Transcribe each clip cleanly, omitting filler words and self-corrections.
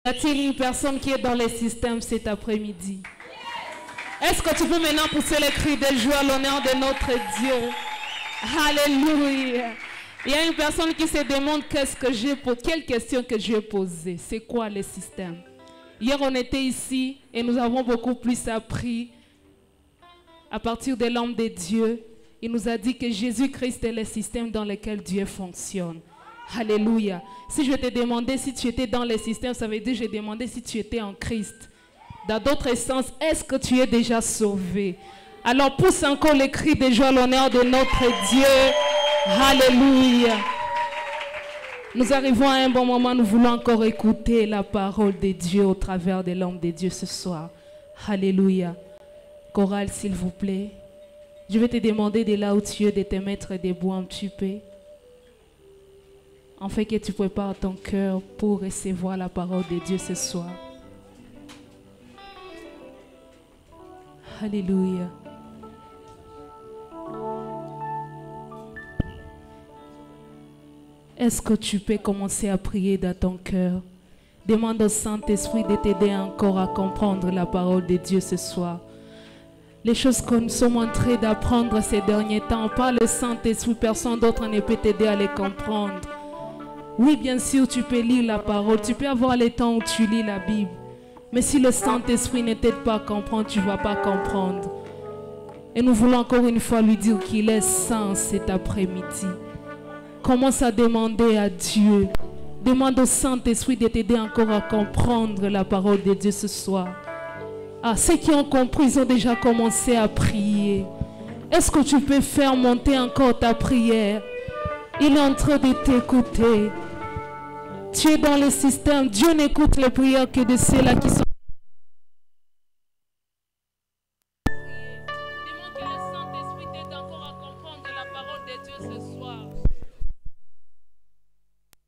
Y a-t-il une personne qui est dans les systèmes cet après-midi? Est-ce que tu peux maintenant pousser les cris de joie à l'honneur de notre Dieu? Alléluia. Il y a une personne qui se demande quelle question que j'ai posée. C'est quoi le système? Hier, on était ici et nous avons beaucoup plus appris à partir de l'homme de Dieu. Il nous a dit que Jésus-Christ est le système dans lequel Dieu fonctionne. Alléluia. Si je te demandais si tu étais dans le système, ça veut dire que je demandais si tu étais en Christ. Dans d'autres sens, est-ce que tu es déjà sauvé? Alors pousse encore les cris de joie à l'honneur de notre Dieu. Alléluia. Nous arrivons à un bon moment, nous voulons encore écouter la parole de Dieu au travers de l'homme de Dieu ce soir. Alléluia. Chorale, s'il vous plaît. Je vais te demander de là où tu es de te mettre debout un petit peu. En fait que tu prépares ton cœur pour recevoir la parole de Dieu ce soir. Alléluia. Est-ce que tu peux commencer à prier dans ton cœur? Demande au Saint-Esprit de t'aider encore à comprendre la parole de Dieu ce soir. Les choses que nous sommes en train d'apprendre ces derniers temps, par le Saint-Esprit, personne d'autre ne peut t'aider à les comprendre. Oui, bien sûr, tu peux lire la parole, tu peux avoir le temps où tu lis la Bible. Mais si le Saint-Esprit ne t'aide pas à comprendre, tu ne vas pas comprendre. Et nous voulons encore une fois lui dire qu'il est saint cet après-midi. Commence à demander à Dieu. Demande au Saint-Esprit de t'aider encore à comprendre la parole de Dieu ce soir. Ah, ceux qui ont compris, ils ont déjà commencé à prier. Est-ce que tu peux faire monter encore ta prière? Il est en train de t'écouter. Tu es dans le système. Dieu n'écoute les prières que de ceux-là qui sont... Demande que le Saint-Esprit t'aide encore à comprendre la parole de Dieu ce soir.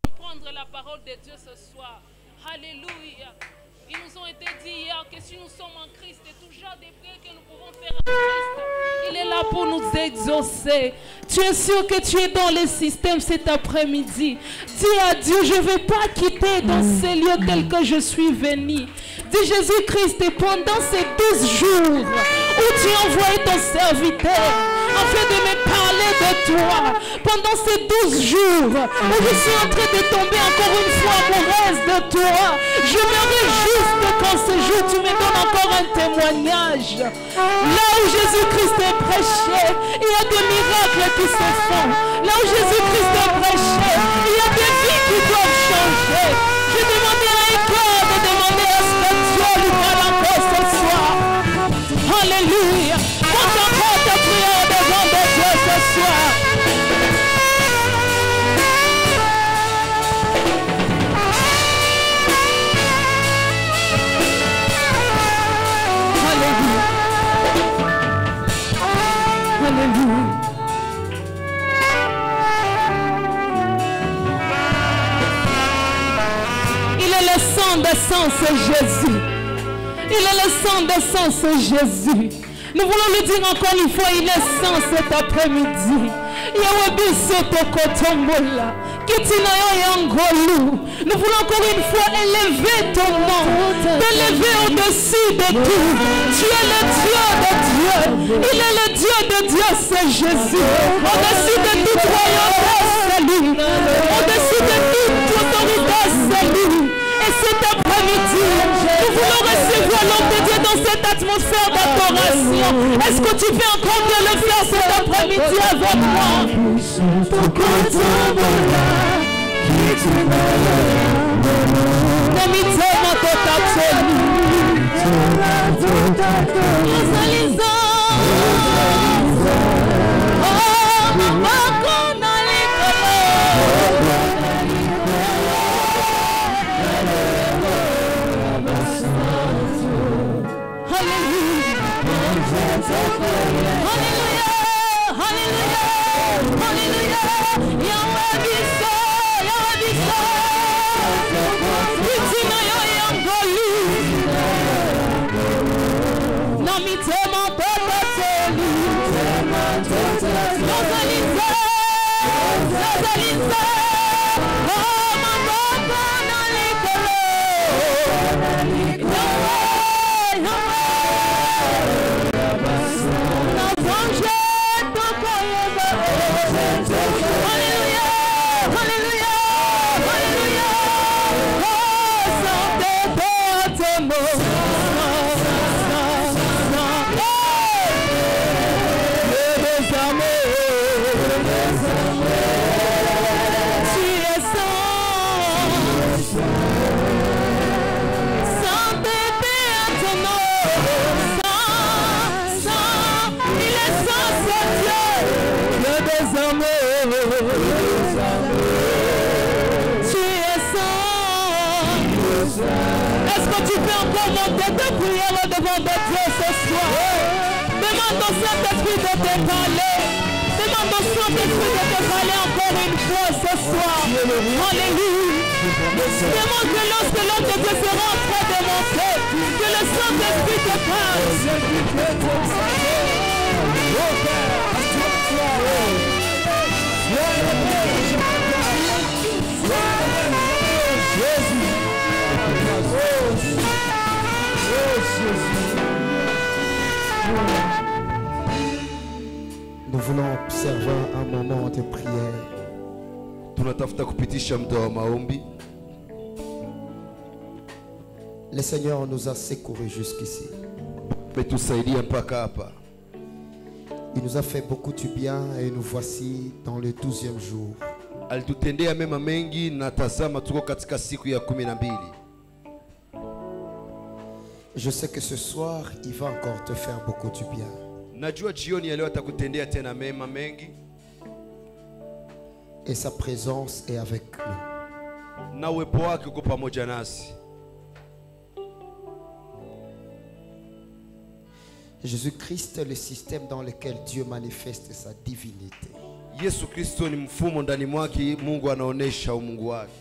Comprendre la parole de Dieu ce soir. Alléluia. Ils nous ont été dit hier que si nous sommes en Christ, et tout genre de prières que nous pouvons faire en Christ, il est là pour nous exaucer. Tu es sûr que tu es dans le système cet après-midi. Dis à Dieu, je ne vais pas quitter dans ces lieux tels que je suis venu. Dis Jésus-Christ, et pendant ces 12 jours où tu as envoyé ton serviteur afin de me parler de toi, pendant ces 12 jours où je suis en train de tomber encore une fois amoureuse de toi, je me réjouis qu'en ce jour tu me donnes encore un témoignage. Là où Jésus-Christ est prêché, il y a des miracles qui se font. Là où Jésus-Christ est prêché, il y a des vies qui doivent changer. Je demandais à un cœur de demander à ce que Dieu lui parle encore ce soir. Alléluia. Monte encore ta prière devant de Dieu ce soir. Alléluia. Alléluia. Il est le sang de sang, c'est Jésus. Il est le sang de sang, c'est Jésus. Nous voulons lui dire encore une fois, il est saint cet après-midi. Nous voulons encore une fois élever ton nom, t'élever au-dessus de tout. Tu es le Dieu de Dieu. Il est le Dieu de Dieu, c'est Jésus. Au-dessus de toute royauté, c'est lui. Au-dessus de toute autorité, c'est lui. Et cet après-midi, nous voulons recevoir l'homme de Dieu dans cette atmosphère d'adoration. Est-ce que tu peux encore bien le faire cet après-midi avec moi? Est-ce que tu peux encore monter de prière devant de Dieu ce soir? Demande au Saint-Esprit de te parler. Demande au Saint-Esprit de te parler encore une fois ce soir. Alléluia. Demande que lorsque l'homme de Dieu sera en train de monter, que le Saint-Esprit te parle. Nous voulons observer un moment de prière. Tunatafuta kupitisha muda wa maombi. Le Seigneur nous a secourus jusqu'ici. Metusaidia mpaka hapa. Il nous a fait beaucoup du bien et nous voici dans le 12e jour. Alitutendea mema mengi na tazama tuko katika siku ya 12. Je sais que ce soir, il va encore te faire beaucoup du bien. Najua jioni ya leo atakutendea tena mema mengi. Et sa présence est avec nous. Na uwepo wake uko pamoja nasi. Jésus-Christ est le système dans lequel Dieu manifeste sa divinité. Yesu Kristo ni mfumo ndani mwake Mungu anaonesha umungu wake.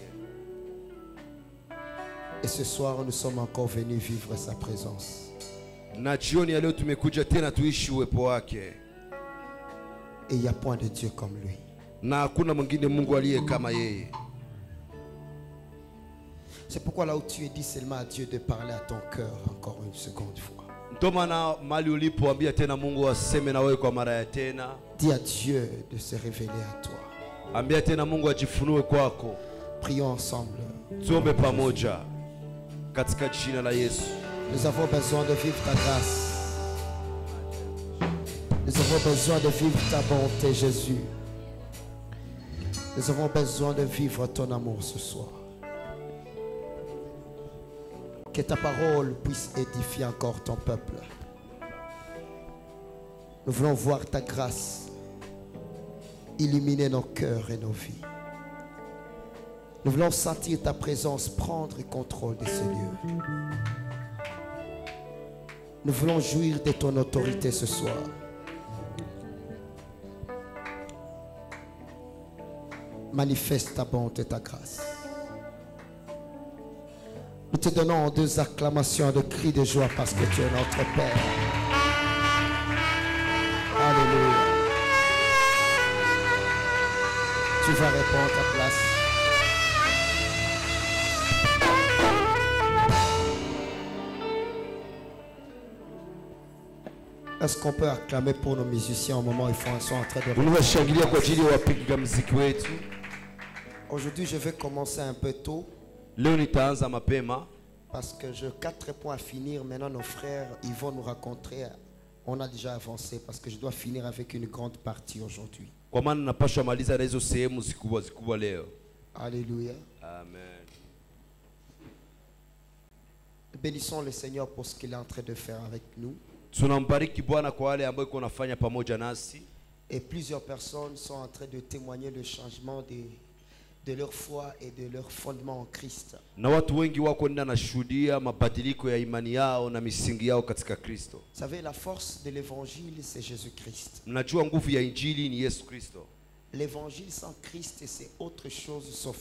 Et ce soir, nous sommes encore venus vivre sa présence. Na jioni ya leo tumekuja tena tuishi uwepo wake. Et il n'y a point de Dieu comme lui. Na hakuna mwingine Mungu aliye kama yeye. C'est pourquoi là où tu es, dis seulement à Dieu de parler à ton cœur encore une seconde fois. Ndio maana mali ulipoambia tena Mungu aseme na wewe kwa mara ya tena. Dis à Dieu de se révéler à toi. Ambia tena Mungu ajifunue kwako. Prions ensemble. Tuombe pamoja katika jina la Yesu. Nous avons besoin de vivre ta grâce. Nous avons besoin de vivre ta bonté, Jésus. Nous avons besoin de vivre ton amour ce soir. Que ta parole puisse édifier encore ton peuple. Nous voulons voir ta grâce illuminer nos cœurs et nos vies. Nous voulons sentir ta présence prendre contrôle de ce lieu. Nous voulons jouir de ton autorité ce soir. Manifeste ta bonté et ta grâce. Nous te donnons deux acclamations, de cris de joie parce que tu es notre Père. Alléluia. Tu vas répondre à ta place. Est-ce qu'on peut acclamer pour nos musiciens au moment où ils sont en train de... Unawashangilia kwa ajili ya wapiga muziki wetu. Aujourd'hui, je vais commencer un peu tôt. Leo nitaanza mapema Parce que j'ai 4 points à finir. Maintenant, nos frères, ils vont nous raconter. On a déjà avancé parce que je dois finir avec une grande partie aujourd'hui. kwa maana napaswa maliza na hizo sehemu zikubwa leo. Alléluia. Amen. Bénissons le Seigneur pour ce qu'il est en train de faire avec nous. Tunambariki Bwana kwa wale ambao yuko nafanya pamoja nasi. Et plusieurs personnes sont en train de témoigner le changement de leur foi et de leur fondement en Christ. Na watu wengi wako nenda nashuhudia mabadiliko ya imani yao na misingi yao katika Kristo. Vous savez, la force de l'évangile, c'est Jésus-Christ. Mnajua nguvu ya injili ni Yesu Kristo. L'évangile sans Christ, c'est autre chose sauf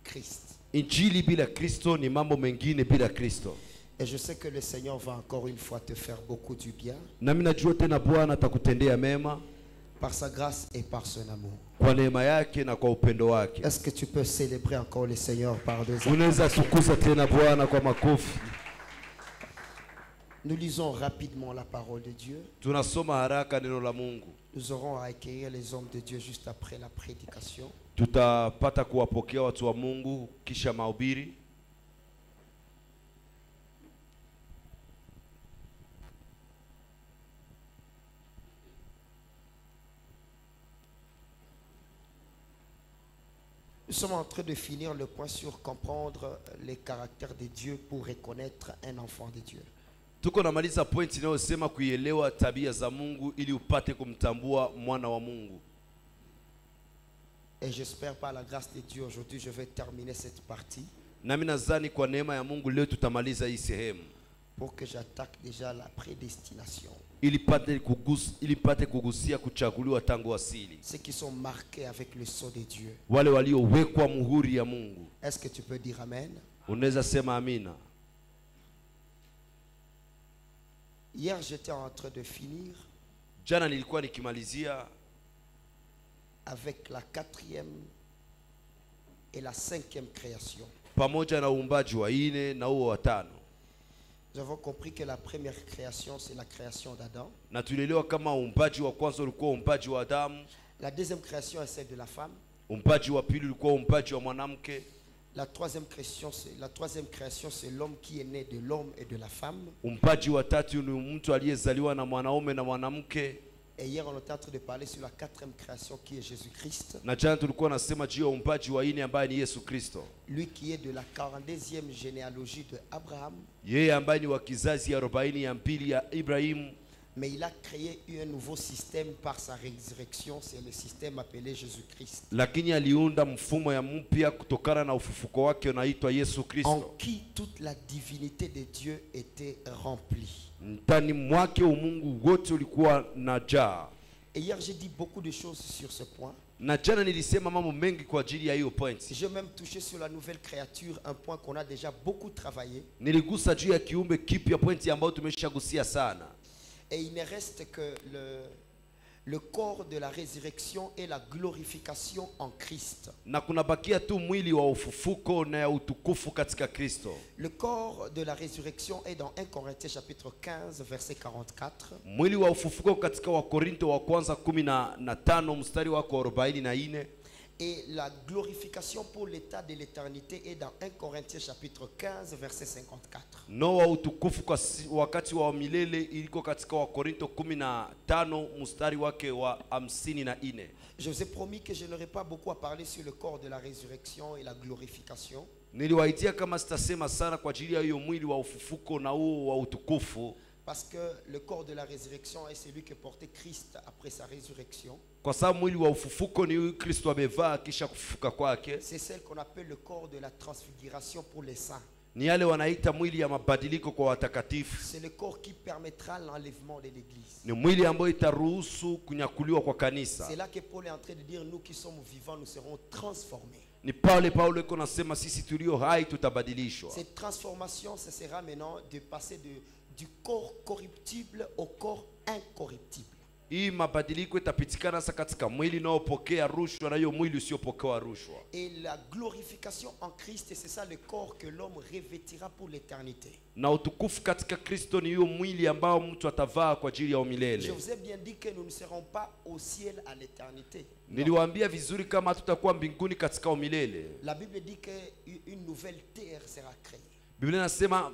Christ. Injili bila Kristo ni mambo mengine bila Kristo. Et je sais que le Seigneur va encore une fois te faire beaucoup du bien. Na mimi najua tena Bwana atakutendea mema. par sa grâce et par son amour. kwa neema yake na kwa upendo wake. Est-ce que tu peux célébrer encore le Seigneur par des actes? Unaweza tukuza tena Bwana kwa makofi. Nous lisons rapidement la parole de Dieu. Tunasoma haraka neno la Mungu. Nous aurons à accueillir les hommes de Dieu juste après la prédication. Tutapata kuwapokea watu wa Mungu kisha mahubiri. Nous sommes en train de finir le point sur comprendre les caractères de Dieu pour reconnaître un enfant de Dieu. Tuko namaliza point inayosema kuielewa tabia za Mungu ili upate kumtambua mwana wa Mungu. Et j'espère par la grâce de Dieu aujourd'hui je vais terminer cette partie. Nami nadhani kwa neema ya Mungu leo tutamaliza hii sehemu. Pour que j'attaque déjà la prédestination. Ili pate kugusia kuchaguliwa tangu asili. Ceux qui sont marqués avec le sceau de Dieu. Wale waliowekwa muhuri ya Mungu. Est-ce que tu peux dire amen? Unaweza sema amina. Hier j'étais en train de finir. Jana nilikuwa nikimalizia avec la 4e et la 5e création. Pamoja na uumbaji wa 4 na huo wa 5. Nous avons compris que la première création c'est la création d'Adam. Na tulielewa kama uumbaji wa kwanza ulikuwa uumbaji wa Adamu. La deuxième création est celle de la femme. Uumbaji wa pili ulikuwa uumbaji wa mwanamke. La troisième création c'est l'homme qui est né de l'homme et de la femme. Uumbaji wa tatu ni mtu aliyezaliwa na mwanaume na mwanamke. Et hier on était en train de parler sur la 4e création qui est Jésus-Christ. Na jana tulikuwa nasema juu ya uumbaji wa 4 ambaye ni Yesu Kristo. Lui qui est de la 42e généalogie de Abraham. Yeye ambaye ni wa kizazi 40 ya pili ya Ibrahim. Mais il a créé un nouveau système par sa résurrection, c'est le système appelé Jésus-Christ. Lakini aliunda mfumo ya mpya kutokana na ufufuko wake unaitwa Yesu Kristo. En qui toute la divinité de Dieu était remplie. Ndani mwake umungu wote ulikuwa najaa. Et hier j'ai dit beaucoup de choses sur ce point. Na jana nilisema mambo mengi kwa ajili ya hiyo point. J'ai même touché sur la nouvelle créature, un point qu'on a déjà beaucoup travaillé. Niligusa juu ya kiumbe kipya, pointi ambayo tumeshagusia sana. Et il ne reste que le corps de la résurrection et la glorification en Christ. Na kunabakia tu mwili wa ufufuko na ya utukufu katika Kristo. Le corps de la résurrection est dans 1 Corinthiens chapitre 15 verset 44. Mwili wa ufufuko katika wa Korinto wa kwanza 15 mstari wa 44. Et la glorification pour l'état de l'éternité est dans 1 Corinthiens chapitre 15 verset 54. No wa utukufu kwa wakati wa milele iliko katika wa Korinto 15 mstari wake wa 54. Je vous ai promis que je n'aurai pas beaucoup à parler sur le corps de la résurrection et la glorification. Niliwaitia kama sitasema sana kwa ajili ya hiyo mwili wa ufufuko na huo wa utukufu. Parce que le corps de la résurrection est celui que portait Christ après sa résurrection. Kwa sababu mwili wa ufufuko ni Kristo amevaa kisha kufufuka kwake. C'est celle qu'on appelle le corps de la transfiguration pour les saints. Ni yale wanaita mwili ya mabadiliko kwa watakatifu. C'est le corps qui permettra l'enlèvement de l'église. Ni mwili ambao itaruhusu kunyakuliwa kwa kanisa. C'est là que Paul est en train de dire nous qui sommes vivants nous serons transformés. Ni Paulo yuko nasema sisi tulio hai tutabadilishwa. Cette transformation ce sera maintenant de passer du corps corruptible au corps incorruptible. Hii mabadiliko itapitikana sasa katika mwili unaopokea rushwa na hiyo mwili usiopokea rushwa. Et la glorification en Christ, c'est ça le corps que l'homme revêtira pour l'éternité. Na utukufu katika Kristo ni hiyo mwili ambao mtu atavaa kwa ajili ya milele. Je vous ai bien dit que nous ne serons pas au ciel à l'éternité. Niliwaambia vizuri kama tutakuwa mbinguni katika milele. La Bible dit que une nouvelle terre sera créée. Biblia inasema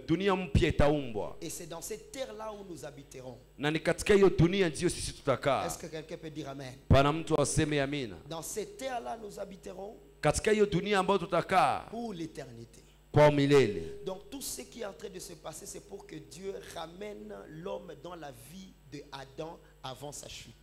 dunia mpya itaumbwa. Et c'est dans cette terre là où nous habiterons. Na ni katika hiyo dunia ndio sisi tutakaa. Est-ce que quelqu'un peut dire amen? Pana mtu aseme amina. Dans cette terre là nous habiterons. Katika hiyo dunia ambayo tutakaa pour l'éternité. Kwa milele. Donc tout ce qui est en train de se passer c'est pour que Dieu ramène l'homme dans la vie de Adam avant sa chute.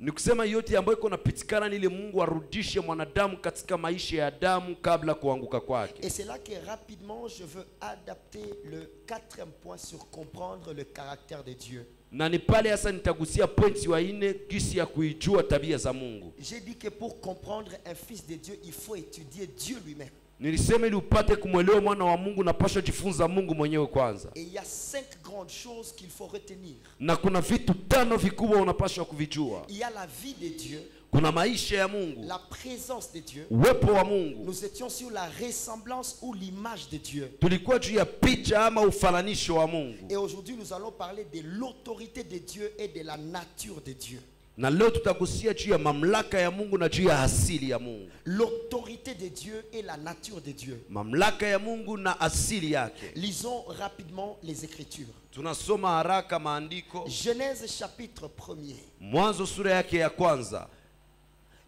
Ni kusema yote ambayo iko napitikana ni ile Mungu arudishe mwanadamu katika maisha ya Adamu kabla kuanguka kwake. Et c'est là que rapidement je veux adapter le 4e point sur comprendre le caractère de Dieu. Na ni pale hasa nitagusia pointi wa 4 kisi ya kuijua tabia za Mungu. J'ai dit que pour comprendre un fils de Dieu, il faut étudier Dieu lui-même. Nilisema ili upate kumwelewa mwana wa Mungu unapaswa jifunza Mungu mwenyewe kwanza. Et il y a 5 grandes choses qu'il faut retenir. Na kuna vitu 5 vikubwa unapaswa kuvijua. Il y a la vie de Dieu. Kuna maisha ya Mungu. La présence de Dieu. Uwepo wa Mungu. Nous étions sur la ressemblance ou l'image de Dieu. Tulikuwa juu ya picha ama ufananisho wa Mungu. Et aujourd'hui nous allons parler de l'autorité de Dieu et de la nature de Dieu. Na leo tutagusia juu ya mamlaka ya Mungu na juu ya asili ya Mungu. L'autorité de Dieu et la nature de Dieu. Mamlaka ya Mungu na asili yake. Lisons rapidement les Écritures. Tunasoma haraka maandiko. Genèse chapitre 1er. Mwanzo sura yake ya kwanza.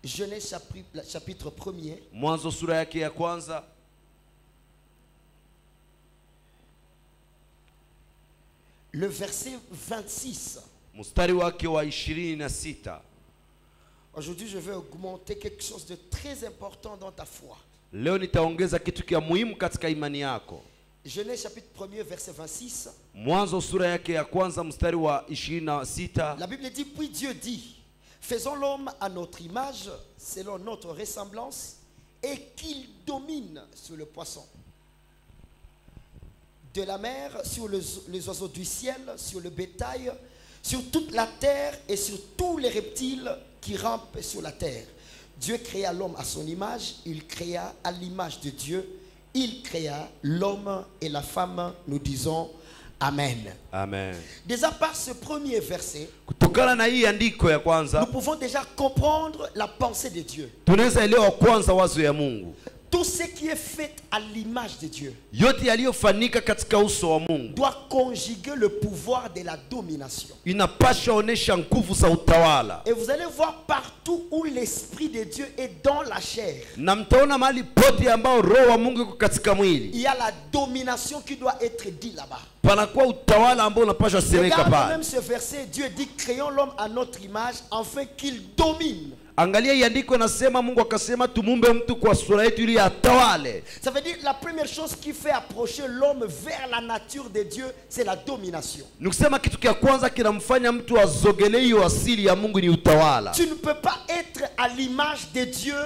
Genèse chapitre 1er. Mwanzo sura yake ya kwanza. Le verset 26. Mstari wake wa 26. Aujourd'hui, je vais augmenter quelque chose de très important dans ta foi. Leo nitaongeza kitu kia muhimu katika imani yako. Genèse chapitre 1er verset 26. Mwanzo sura yake ya kwanza mstari wa 26. La Bible dit, puis Dieu dit, faisons l'homme à notre image, selon notre ressemblance, et qu'il domine sur le poisson de la mer, sur les oiseaux du ciel, sur le bétail, sur toute la terre et sur tous les reptiles qui rampent sur la terre. Dieu créa l'homme à son image, il créa à l'image de Dieu, il créa l'homme et la femme, nous disons Amen. Amen. Déjà par ce premier verset, kutokana na hii andiko ya kwanza, nous pouvons déjà comprendre la pensée de Dieu. Tunaweza elewa kwanza wazo ya Mungu. Tout ce qui est fait à l'image de Dieu yote yaliyofanyika katika uso wa Mungu doit conjuguer le pouvoir de la domination. Inapasha onesha nguvu za utawala. Et vous allez voir partout où l'esprit de Dieu est dans la chair. Na mtaona mahali pote ambao roho wa Mungu yuko katika mwili. Il y a la domination qui doit être dit là-bas. Panakuwa utawala ambao unapaswa semeka pale. Regarde même ce verset, Dieu dit créons l'homme à notre image afin qu'il domine. Angalia iandiko nasema Mungu akasema tumumbe mtu kwa sura yetu ili atawale. Ça veut dire la première chose qui fait approcher l'homme vers la nature de Dieu, c'est la domination. Nikusema kitu kia kwanza kinamfanya mtu azogelee hiyo asili ya Mungu ni utawala. Tu ne peux pas être à l'image de Dieu,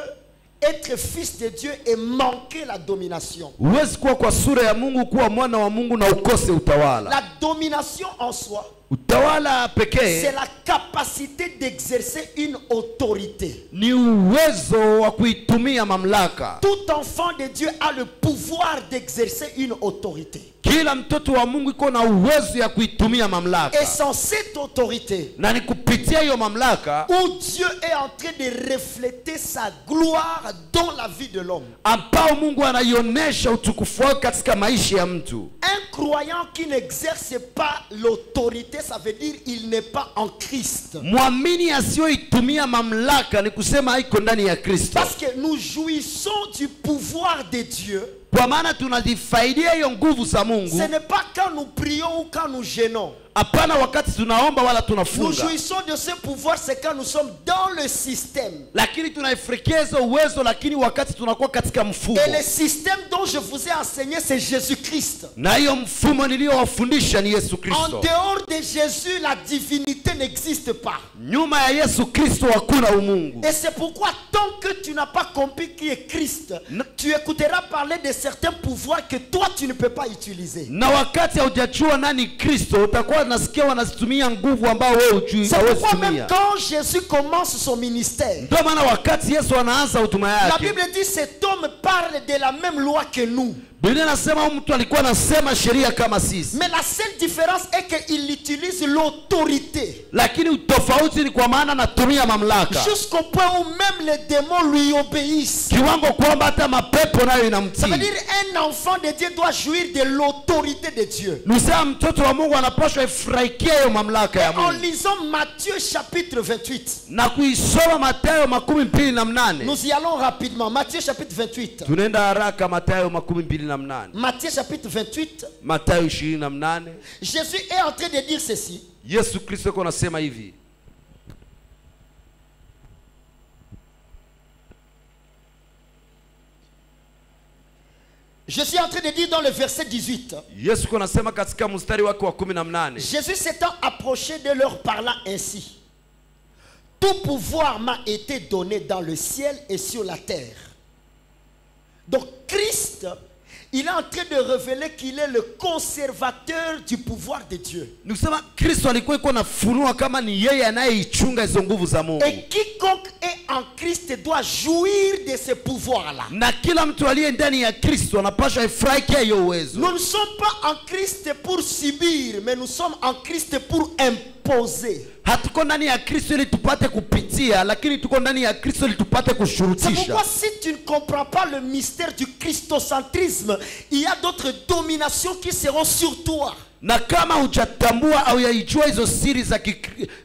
être fils de Dieu et manquer la domination. Huwezi kuwa kwa sura ya Mungu kuwa mwana wa Mungu na ukose utawala. La domination en soi, utawala pekee, c'est la capacité d'exercer une autorité. Ni uwezo wa kuitumia mamlaka. Tout enfant de Dieu a le pouvoir d'exercer une autorité. Kila mtoto wa Mungu iko na uwezo ya kuitumia mamlaka. Et sans cette autorité, na ni kupitia hiyo mamlaka, où Dieu est en train de refléter sa gloire dans la vie de l'homme. Ambao Mungu anaionesha utukufu wake katika maisha ya mtu. Un croyant qui n'exerce pas l'autorité, ça veut dire il n'est pas en Christ. Muamini asiyoitumia mamlaka ni kusema haiko ndani ya Kristo. Parce que nous jouissons du pouvoir de Dieu. Kwa maana tunajifaidia hiyo nguvu za Mungu. Ce n'est pas quand nous prions ou quand nous jeûnons. Hapana wakati tunaomba wala tunafunga. Nous jouissons de ce pouvoir c'est quand nous sommes dans le système. Lakini tunaifrekeza uwezo lakini wakati tunakuwa katika mfumo. Et le système dont je vous ai enseigné c'est Jésus-Christ. Na hiyo mfumo niliowafundisha ni Yesu Kristo. En dehors de Jésus la divinité n'existe pas. Nyuma ya Yesu Kristo hakuna umungu. Et c'est pourquoi tant que tu n'as pas compris qui est Christ, tu écouteras parler de certains pouvoirs que toi tu ne peux pas utiliser. Na wakati hujajua nani Kristo utakuwa nasikia wanazitumia nguvu ambao wewe hujui. C'est pourquoi même quand Jésus commence son ministère, ndio maana wakati Yesu anaanza huduma yake, la Bible dit cet homme parle de la même loi que nous. Biblia inasema mtu alikuwa anasema sheria kama sisi. Mais la seule différence est qu'il utilise l'autorité. Lakini utofauti ni kwa maana anatumia mamlaka. Jusqu'au point où même les démons lui obéissent. Kiwango kwamba hata mapepo nayo inamtii. Ça veut dire un enfant de Dieu doit jouir de l'autorité de Dieu. Nusema mtoto wa Mungu anapaswa ifurahikia hiyo mamlaka ya Mungu. En lisant Matthieu chapitre 28. Na kuisoma Mathayo 28. Nous y allons rapidement. Matthieu chapitre 28. Tunaenda haraka Mathayo 28. Matthieu chapitre 28. Mathayo 28. Jésus est en train de dire ceci. Yesu Kristo yuko anasema hivi. Je suis en train de dire dans le verset 18. Yesu yuko anasema katika mstari wake wa 18. Jésus s'étant approché de leur parlant ainsi. Tout pouvoir m'a été donné dans le ciel et sur la terre. Donc Christ, il est en train de révéler qu'il est le conservateur du pouvoir de Dieu. Ni kusema Kristo alikuwa iko nafunua kama ni yeye anayeichunga hizo nguvu za Mungu. Et quiconque est en Christ doit jouir de ce pouvoir-là. Na kila mtu aliye ndani ya Kristo anapaswa ifurahikia hiyo uwezo. Nous ne sommes pas en Christ pour subir, mais nous sommes en Christ pour imposer. Hatuko ndani ya Kristo ili tupate kupitia, lakini tuko ndani ya Kristo ili tupate C'est kushurutisha. pourquoi si tu ne comprends pas le mystère du christocentrisme, il y a d'autres dominations qui seront sur toi. Na kama hujatambua au yaijua hizo siri za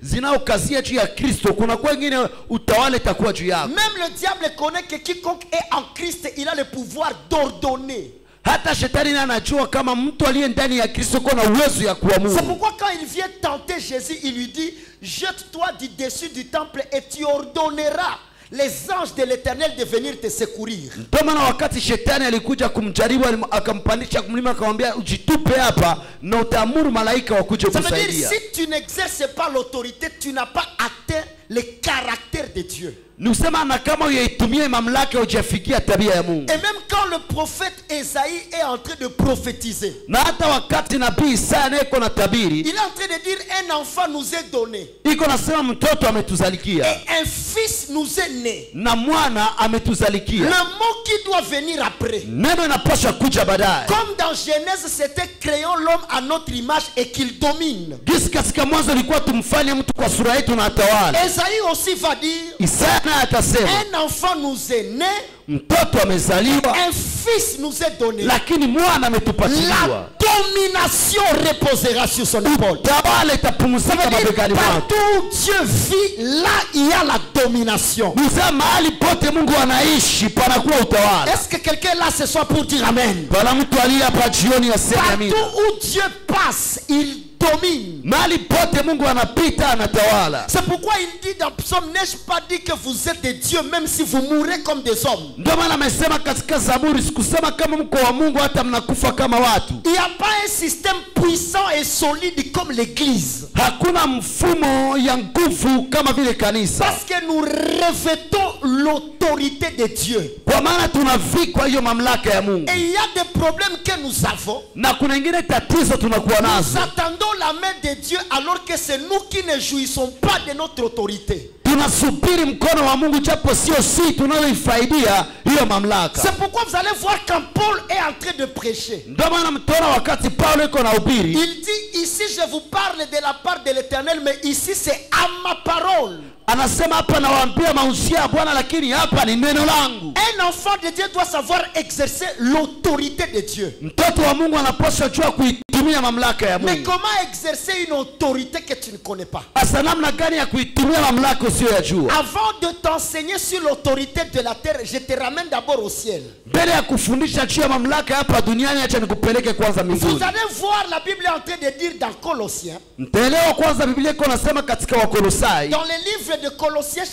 zinaokazia juu ya Kristo, kuna kwa wengine utawala itakuwa juu yako. Même le diable connaît que quiconque est en Christ, il a le pouvoir d'ordonner. Hata shetani anajua kama mtu aliye ndani ya Kristo kuna uwezo ya kuamuru. C'est pourquoi quand il vient tenter Jésus, il lui dit: jette-toi du dessus du temple et tu ordonneras les anges de l'Éternel de venir te secourir. Ndio maana wakati shetani alikuja kumjaribu akampandisha kumlima akamwambia ujitupe hapa na utaamuru malaika wakuje kusaidia. Ça veut dire si tu n'exerces pas l'autorité, tu n'as pas atteint le caractère de Dieu. Ni kusema na kama uyaitumie mamlaka hujafikia tabia ya Mungu. Et même quand le prophète Esaïe est en train de prophétiser, Na hata wakati nabii Isaya naye iko na tabiri, il est en train de dire un enfant nous est donné iko nasema mtoto ametuzalikia et un fils nous est né. na mwana ametuzalikia. Le mot qui doit venir après, Neno inapaswa kuja baadaye. comme dans Genèse c'était créons l'homme à notre image et qu'il domine. Gisi katika mwanzo ilikuwa tumfanye mtu kwa sura yetu na atawala. Esaïe aussi va dire Isaya naye atasema un enfant nous est né, mtoto amezaliwa un fils nous est donné. lakini mwana ametupatiliwa. La domination reposera sur son épaule. Utawala itapumzika mabegani mwake. Partout où Dieu vit, là il y a la domination. Musa mahali pote Mungu anaishi panakuwa utawala. Est-ce que quelqu'un là ce soir pour dire amen? Bwana mtu aliye hapa jioni aseme amina. Partout où Dieu passe, il domine. Mahali pote Mungu anapita anatawala. C'est pourquoi il dit dans Psaume: n'ai-je pas dit que vous êtes des dieux même si vous mourrez comme des hommes? Ndio maana amesema katika Zaburi, sikusema kama mko wa Mungu hata mnakufa kama watu. Il n'y a pas un système puissant et solide comme l'église. Hakuna mfumo ya nguvu kama vile kanisa. Parce que nous revêtons l'autorité de Dieu. Kwa maana tunavikwa hiyo mamlaka ya Mungu. Et il y a des problèmes que nous avons. Na kuna ingine tatizo tunakuwa Nous nazo. attendons la main de Dieu alors que c'est nous qui ne jouissons pas de notre autorité. Tunasubiri mkono wa Mungu japo sio si tunayoifaidia hiyo mamlaka. C'est pourquoi vous allez voir quand Paul est en train de prêcher, Ndio maana mtaona wakati Paulo yuko na ubiri, il dit ici je vous parle de la part de l'Éternel, mais ici c'est à ma parole. anasema hapa nawaambia mausia ya Bwana lakini hapa ni neno langu. Un enfant de Dieu doit savoir exercer l'autorité de Dieu. Mtoto wa Mungu anapaswa jua kuitumia mamlaka ya Mais Mungu. comment exercer une autorité que tu ne connais pas? Asa namna gani ya kuitumia mamlaka usiyojua? Avant de t'enseigner sur l'autorité de la terre, je te ramène d'abord au ciel. Mbele ya kufundisha juu ya mamlaka hapa duniani, acha nikupeleke kwanza Vous mbinguni. allez voir la Bible est en train de dire dans Colossiens, Mtaelewa kwanza Biblia iko nasema katika Wakolosai, dans le livre de Colossiens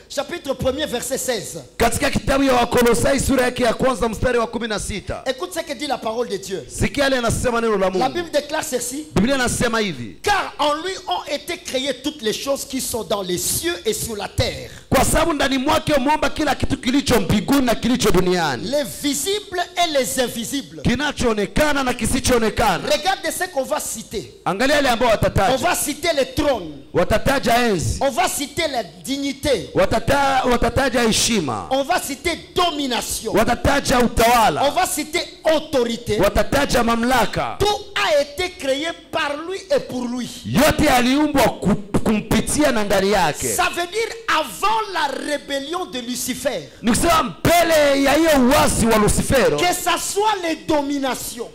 chapitre 1er verset 16. katika kitabu ya Wakolosai sura yake ya kwanza mstari wa 16. Écoute ce que dit la parole de Dieu. Sikia ile anasema neno la La Mungu. Bible déclare ceci: Biblia inasema hivi: car en lui ont été créées toutes les choses qui sont dans les cieux et sur la terre, kwa sababu ndani mwake umeumba kila kitu kilicho mbinguni na kilicho duniani, les visibles et les invisibles. kinachoonekana na kisichoonekana. Regardez ce qu'on va citer. Angalia yale ambao On watataja. va citer les trônes, Watataja enzi, on va citer la dignité, watataja heshima, on va citer domination, watataja on utawala, va citer autorité. watataja mamlaka. Tout a été créé par lui et pour lui. Yote yaliumbwa kumpitia na ndani yake. Ça veut dire avant la rébellion de Lucifer, Ni kusema mbele ya hiyo uasi wa Lucifero, que ça soit les dominations,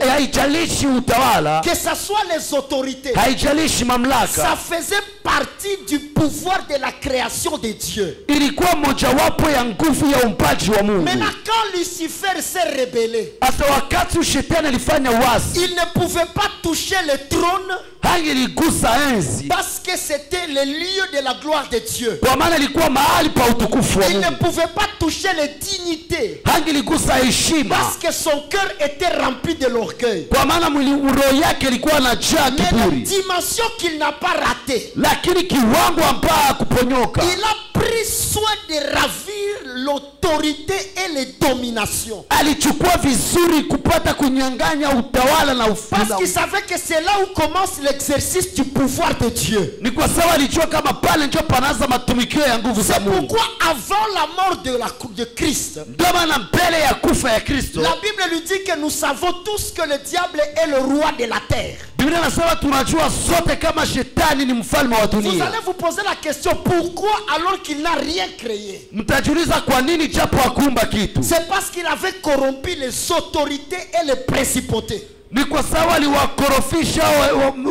haijalishi utawala, que ça soit les autorités, haijalishi ça mamlaka, faisait partie du pouvoir de la création de Dieu. ilikuwa mojawapo ya nguvu ya uumbaji wa Mungu. Maintenant quand Lucifer s'est rebellé, Hata wakati shetani alifanya uasi, il ne pouvait pas toucher le trône hangeligusa enzi, parce que c'était le lieu de la gloire de Dieu. kwa maana ilikuwa mahali pa utukufu wa Il ne Mungu. pouvait pas toucher les dignités Hangeligusa heshima, parce que son cœur était rempli de l'orgueil. kwa maana roho yake ilikuwa na jaa Mais la kiburi. dimension qu'il n'a pas ratée, Lakini kiwango ambao hakuponyoka, il a pris soin de ravir l'autorité et les dominations. Alichukua vizuri kupata kunyang'anya utawala na Parce qu'il savait que c'est là où commence l'exercice du pouvoir de Dieu. Ni kwa sababu alijua kama pale ndio panaanza matumikio ya nguvu za Mungu. Pourquoi avant la mort de Christ, Ndio maana mbele ya kufa ya Kristo, la Bible lui dit que nous savons tous que le diable est le roi de la terre. Biblia inasema tunajua sote kama shetani ni mfalme wa Vous dunia. allez vous poser la question, pourquoi alors qu'il n'a rien créé? Mtajiuliza kwa nini japo hakuumba kitu? C'est parce qu'il avait corrompu les autorités et les principautés. Ni kwa sababu aliwakorofisha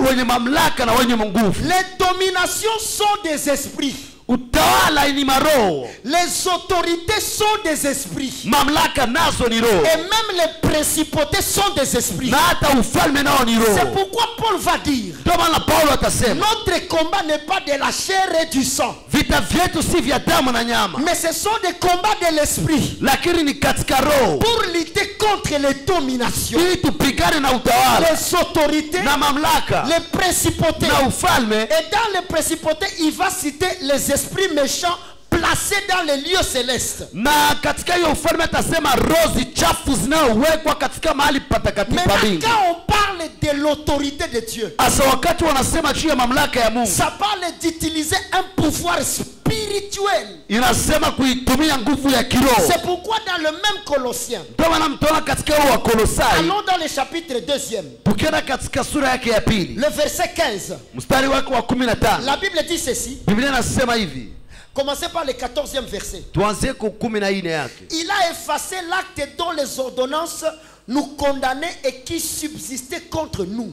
wenye mamlaka na wenye nguvu. Les dominations sont des esprits. Utawala ni maroho. Les autorités sont des esprits. Mamlaka nazo ni roho. Et même les principautés sont des esprits. Na hata ufalme nao ni roho. C'est pourquoi Paul va dire, Ndio maana Paulo atasema, notre combat n'est pas de la chair et du sang, vita vyetu si vya damu na nyama, mais ce sont des combats de l'esprit lakini ni katika roho, pour lutter contre les dominations, ili tupigane na utawala les autorités, na mamlaka les principautés. na ufalme. Et dans les principautés, il va citer les esprits méchants placés dans les lieux célestes. Na katika hiyo ufalme atasema rozi chafu zinazowekwa katika mahali patakatifu pa Maintenant, mbingu. quand on parle de l'autorité de Dieu, Asa wakati wanasema juu ya mamlaka ya Mungu, ça parle d'utiliser un pouvoir spirituel. inasema kuitumia nguvu ya kiroho. C'est pourquoi dans le même Colossiens, Ndio maana mtaona katika huo wa Kolosai, allons dans le chapitre 2e, tukienda katika sura yake ya pili, le verset 15, mstari wake wa 15, la Bible dit ceci. Biblia inasema hivi. Commencez par le 14e verset. Tuanzie ku 14 yake. Il a effacé l'acte dont les ordonnances nous condamnaient et qui subsistait contre nous.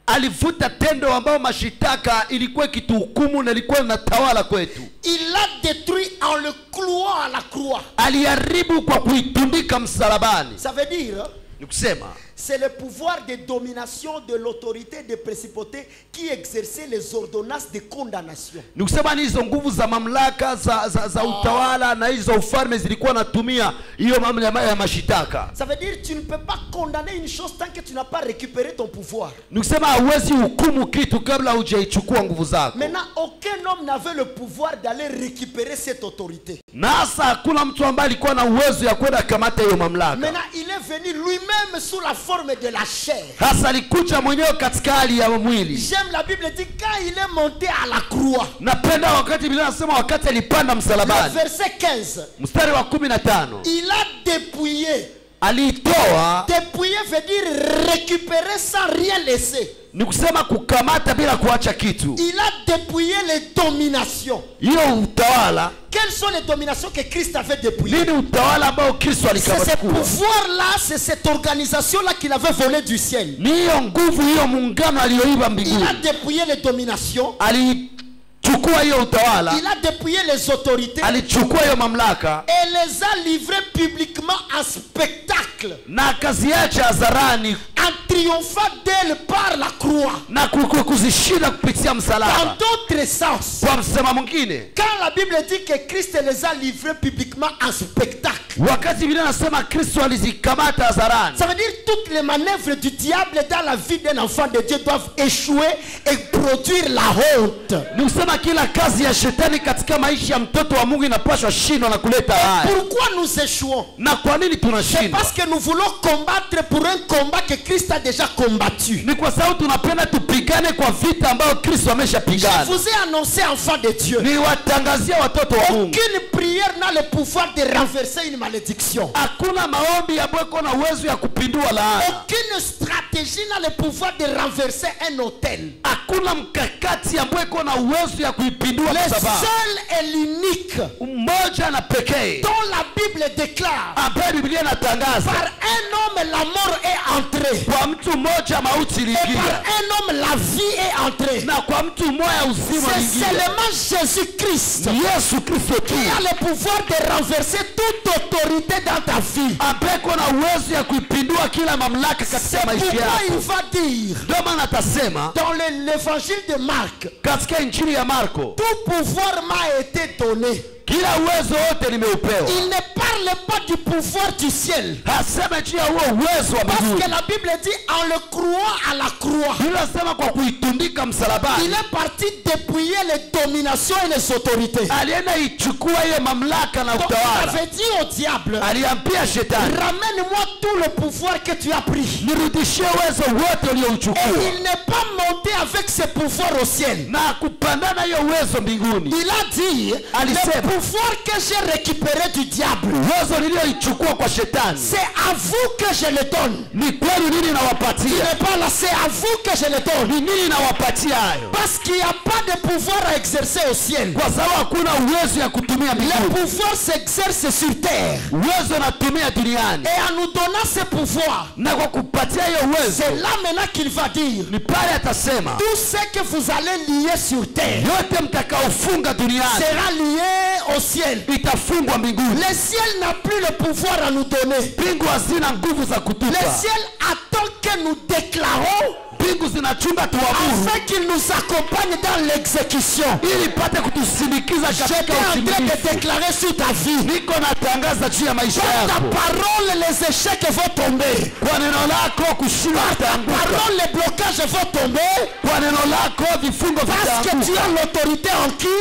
Alifuta tendo ambao mashitaka ilikuwa kituhukumu na ilikuwa inatawala kwetu. Il l'a détruit en le clouant à la croix. Aliharibu kwa kuitundika msalabani. Ça veut dire, Ni kusema c'est le pouvoir de domination de l'autorité des principautés qui exerçait les ordonnances de condamnation. ni kusema ni hizo nguvu za mamlaka za utawala na hizo ufalme zilikuwa natumia hiyo mamlaka ya mashitaka. Ça veut dire tu ne peux pas condamner une chose tant que tu n'as pas récupéré ton pouvoir. Ni kusema hauwezi hukumu kitu kabla hujaichukua nguvu zako. Maintenant, aucun homme n'avait le pouvoir d'aller récupérer cette autorité. Na sasa hakuna mtu ambaye alikuwa na uwezo ya kwenda kamata hiyo mamlaka. Maintenant, il est venu lui-même sous la forme de la chair. Hasa alikuja mwenyewe katika hali ya mwili. J'aime la Bible dit quand il est monté à la croix. Napenda wakati Biblia inasema wakati alipanda Le msalabani. verset 15. Mstari wa 15. Il a dépouillé. Alitoa, Dépouiller veut dire récupérer sans rien laisser. ni kusema kukamata bila kuacha kitu. Il a dépouillé les dominations. Hiyo utawala, Quelles sont les dominations que Christ avait dépouillées? nini utawala ambao Kristo C'est ce alikamata? pouvoir-là, c'est cette organisation-là qu'il avait volé du ciel. Ni hiyo nguvu, hiyo muungano aliyoiba Il a mbinguni. dépouillé les dominations. Alichukua hiyo utawala, Il a dépouillé les autorités alichukua hiyo mamlaka et les a livrées publiquement en spectacle, na akaziacha hadharani en triomphant d'elles par la croix. na kuzishinda kupitia Dans msalaba. d'autres sens, Kwa msema mwingine, quand la Bible dit que Christ les a livrées publiquement en spectacle, wakati Biblia inasema Kristo alizikamata hadharani, ça veut dire toutes les manœuvres du diable dans la vie d'un enfant de Dieu doivent échouer et produire la honte. ni kusema kila kazi ya shetani katika maisha ya mtoto wa Mungu inapaswa shindwa na kuleta haya. Pourquoi nous échouons? Na kwa nini C'est tunashindwa? parce que nous voulons combattre pour un combat que Christ a déjà combattu. Ni kwa sababu tunapenda tupigane kwa vita ambayo Kristo Je ameshapigana. vous ai annoncé, enfants de Dieu, Ni watangazia watoto wa Mungu, aucune prière n'a le pouvoir de renverser une malédiction. hakuna maombi ambayo iko na uwezo ya kupindua laana. Aucune stratégie n'a le pouvoir de renverser un hôtel. Hakuna mkakati ambayo iko na uwezo ya kuipindua Le madhabahu. seul et l'unique Mmoja na pekee dont la Bible déclare ambaye Biblia inatangaza, par un homme la mort est entrée kwa mtu mmoja mauti et par iliingia un homme la vie est entrée. na kwa mtu mmoja uzima C'est uliingia. seulement Jésus-Christ Ni Yesu Kristo tu qui a le pouvoir de renverser toute autorité dans ta vie. ambaye iko na uwezo ya kuipindua kila mamlaka C'est katika maisha pourquoi il yako. va dire Ndio maana atasema dans l'évangile de Marc, katika injili ya Marko, tout pouvoir m'a été donné kila uwezo wote nimeupewa. Il ne parle pas du pouvoir du ciel. Hasema juu ya huo uwezo wa Parce mbinguni. que la Bible dit en le croix à la croix. Inasema kwa kuitundika msalabani. Il est parti dépouiller les dominations et les autorités. Alienda ichukua hiyo mamlaka na Donc il utawala. avait dit au diable, Aliambia shetani, ramène-moi tout le pouvoir que tu as pris. nirudishie uwezo wote Et uliouchukua. il n'est pas monté avec ses pouvoirs au ciel. Na kupandana hiyo uwezo mbinguni. Il a dit, Alisema, le pouvoir que j'ai récupéré du diable, uwezo nilioichukua kwa shetani. c'est à vous que je le donne. Ni kweli nini Il nawapatia? n'est pas là, c'est à vous que je le donne. Ni nini nawapatia hayo? Parce qu'il n'y a pas de pouvoir à exercer au ciel. Kwa sababu hakuna uwezo ya kutumia Le mbinguni. pouvoir s'exerce sur terre. Uwezo natumia duniani. Et en nous donnant ce pouvoir, Na kwa kupatia hiyo uwezo, c'est là maintenant qu'il va dire, ni pale atasema, tout ce que vous allez lier sur terre yote mtakaofunga duniani sera lié au ciel. itafungwa mbinguni. Le ciel n'a plus le pouvoir à nous donner. Mbingu hazina nguvu za Le kutupa. ciel attend que nous déclarons Mbingu zinachunga tuamuru afin qu'il nous accompagne dans l'exécution. ili pate kutusindikiza J'étais katika en train de utimilifu. déclarer sur ta vie. Niko natangaza juu ya maisha Par ta yako. parole, les échecs vont tomber. Kwa neno lako kushindwa Par ta vitaanguka. parole, les blocages vont tomber. Kwa neno lako vifungo Parce que tu vitaanguka. as l'autorité en qui?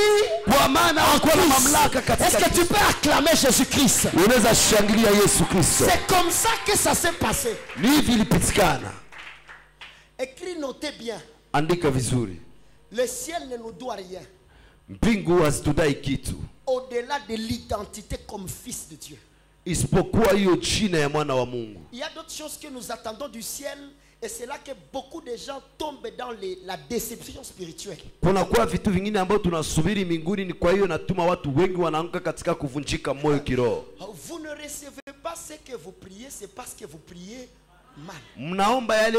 Kwa maana uko na mamlaka Est-ce katika que tu peux acclamer Jésus-Christ? unaweza shangilia Yesu Kristo. C'est comme ça que ça s'est passé. Ni hivi ilipitikana. Écrit, notez bien. Andika vizuri. Le ciel ne nous doit rien. Mbingu hazitudai kitu Au-delà de l'identité comme fils de Dieu. isipokuwa hiyo jina ya mwana wa Mungu. Il y a d'autres choses que nous attendons du ciel. Et c'est là que beaucoup de gens tombent dans la déception spirituelle. Kuna kuwa vitu vingine ambavyo tunasubiri mbinguni, ni kwa hiyo natuma watu wengi wanaanguka katika kuvunjika moyo kiroho. Vous ne recevez pas ce que vous priez, c'est parce que vous priez mal. Mnaomba yale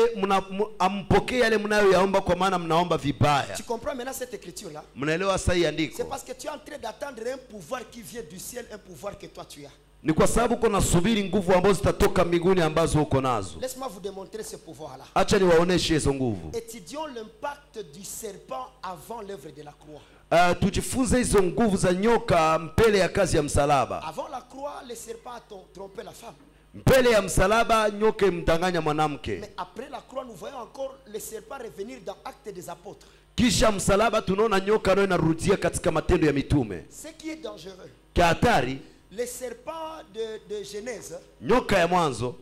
ampokee yale mnayoyaomba kwa maana mnaomba vibaya. Tu comprends maintenant cette écriture là? Mnaelewa sasa hii andiko? C'est parce que tu es en train d'attendre un pouvoir qui vient du ciel, un pouvoir que toi tu as. Ni kwa sababu uko nasubiri nguvu ambazo zitatoka mbinguni ambazo uko nazo. Laisse-moi vous démontrer ce pouvoir là. Acha niwaoneshe hizo nguvu. Étudions l'impact du serpent avant l'œuvre de la croix. Tujifunze hizo nguvu za nyoka mbele ya kazi ya msalaba. Avant la croix, le serpent a trompé la femme. Mbele ya msalaba nyoka imdanganya mwanamke. Mais après la croix, nous voyons encore le serpent revenir dans Actes des Apôtres. Kisha msalaba tunaona nyoka nayo inarudia katika matendo ya mitume. Ce qui est dangereux. Kia hatari, Le serpent de Genèse nyoka ya mwanzo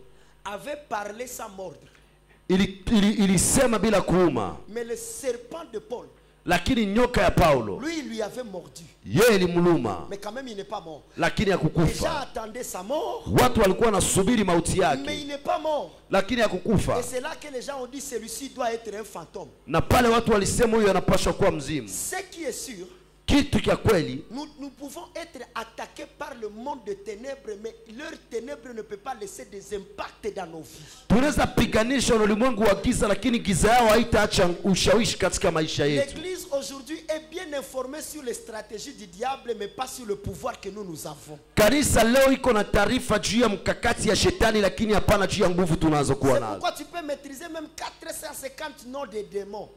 avait parlé sans mordre. ilisema bila kuuma. Mais le serpent de Paul, Lakini nyoka ya Paulo, lui, il lui avait mordu. yeye ilimluma, Mais quand même, il n'est pas mort. lakini Les gens hakukufa. attendaient sa mort, Watu walikuwa wanasubiri mauti mais yake, il n'est pas mort. lakini hakukufa. Et c'est là que les gens ont dit, celui-ci doit être un fantôme. Na pale watu walisema huyu anapaswa kuwa mzimu. Ce qui est sûr, Kitu kia kweli, nous pouvons être attaqués par le monde de ténèbres, mais leur ténèbres ne peut pas laisser des impacts dans nos vies. tunaweza piganisha ulimwengu wa giza, lakini giza yao haitaacha ushawishi katika maisha yetu. L'église aujourd'hui est bien informée sur les stratégies du diable, mais pas sur le pouvoir que nous avons. Kanisa leo iko na taarifa juu ya mkakati ya shetani, lakini hapana juu ya nguvu tunazokuwa C'est nazo. pourquoi tu peux maîtriser même 450 noms de démons.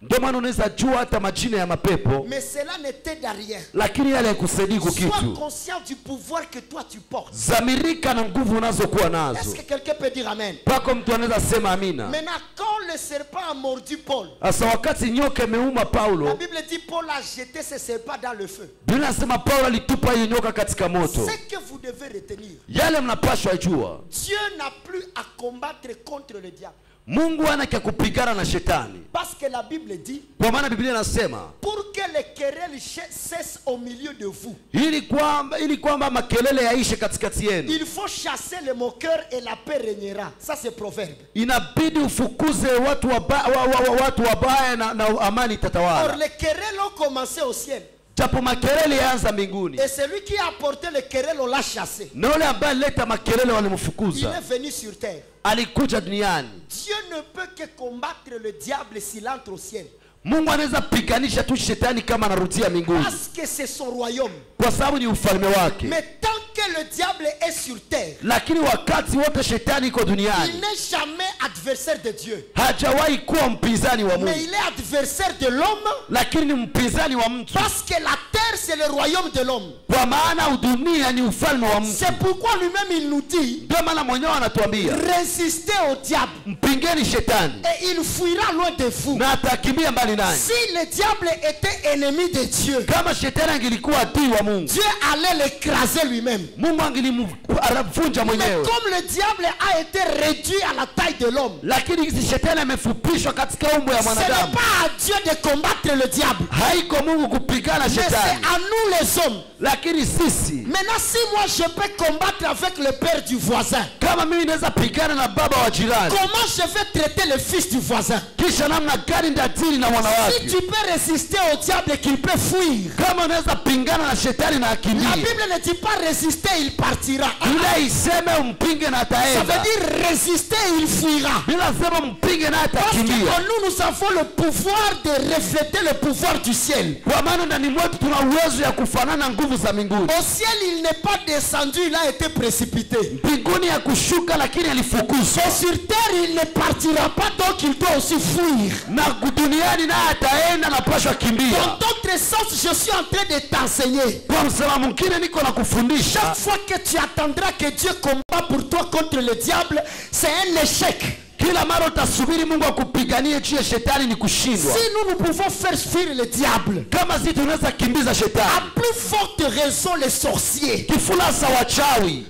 Ndio maana unaweza jua hata majina ya mapepo, Mais cela ne t'aide à rien. lakini yale yakusaidii Sois kitu. conscient du pouvoir que toi tu portes. Zamirika na nguvu unazokuwa Est-ce nazo. que quelqu'un peut dire amen? Pako mtu anaweza sema amina. Maintenant, quand le serpent a mordu Paul, Sasa wakati nyoka imeuma la Paulo, Bible dit Paul a jeté ce serpent dans le feu. Biblia inasema Paulo alitupa hiyo nyoka katika moto. Ce que vous devez retenir, Yale mnapashwa jua, Dieu n'a plus à combattre contre le diable. Mungu hana kia kupigana na shetani. Parce que la Bible dit, Kwa maana Biblia inasema pour que les querelles cessent au milieu de vous, ili kwamba makelele yaishe katikati yenu, il faut chasser le moqueur et la paix régnera. Ça c'est proverbe. inabidi ufukuze watu wabaya na amani Or itatawala. les querelles ont commencé au ciel. Japo makelele yaanza mbinguni, Et celui qui a apporté les querelles, on l'a chassé. na yule ambaye alileta makelele Il walimfukuza. est venu sur terre. Alikuja duniani. Dieu ne peut que combattre le diable s'il entre au ciel. Mungu anaweza piganisha tu shetani kama anarudia mbinguni, parce que c'est son royaume. kwa sababu ni ufalme wake. Mais tant que le diable est sur terre, Lakini wakati wote shetani iko il duniani, n'est jamais adversaire de Dieu. hajawahi kuwa mpinzani wa Mais Mungu, il est adversaire de l'homme, lakini ni mpinzani wa mtu, parce que la terre c'est le royaume de l'homme. kwa maana dunia ni ufalme wa mtu. C'est pourquoi lui-même il nous dit, Ndio maana mwenyewe anatuambia résistez au diable mpingeni shetani et il fuira loin de vous. na atakimbia mbali nanyi. Si le diable était ennemi de Dieu, Kama shetani angelikuwa adui wa Mungu, Dieu allait l'écraser lui-même. Mungu angelimvunja Mais mwenyewe. comme le diable a été réduit à la taille de l'homme, Lakini hizi shetani amefupishwa katika umbo ya ce n'est mwanadamu. pas à Dieu de combattre le diable, Haiko Mungu kupigana mais c'est shetani, à nous les hommes. lakini sisi. Maintenant, si moi je peux combattre avec le père du voisin, Kama mimi naweza pigana na baba wa jirani, comment je vais traiter le fils du voisin? kisha namna gani ndatili na mwana Si wake? tu peux résister au diable qu'il peut fuir. Kama unaweza pingana na shetani na La akimbie, Bible ne dit pas résister, il partira. bila iseme umpinge na Ça ataenda, veut dire résister, il fuira. bila sema mpinge na Parce que atakimbia. nous avons le pouvoir de refléter le pouvoir du ciel. Kwa maana ndani mwetu tuna uwezo ya kufanana nguvu za mbinguni. Au ciel, il n'est pas descendu, il a été précipité. Mbinguni ya kushuka, lakini alifukuzwa. Et sur terre, il ne partira pas, donc il doit aussi fuir. Na duniani naye ataenda na pasha kimbia. Dans d'autres sens, je suis en train de t'enseigner. Kwa msema mwingine niko na kufundisha, Chaque fois que tu attendras que Dieu combat pour toi contre le diable, c'est un échec. kila mara utasubiri Mungu akupiganie juu ya shetani ni kushindwa. Si nous pouvons faire fuir le diable, Kama sisi tunaweza kimbiza à shetani, plus forte raison les sorciers. kifulasa wachawi.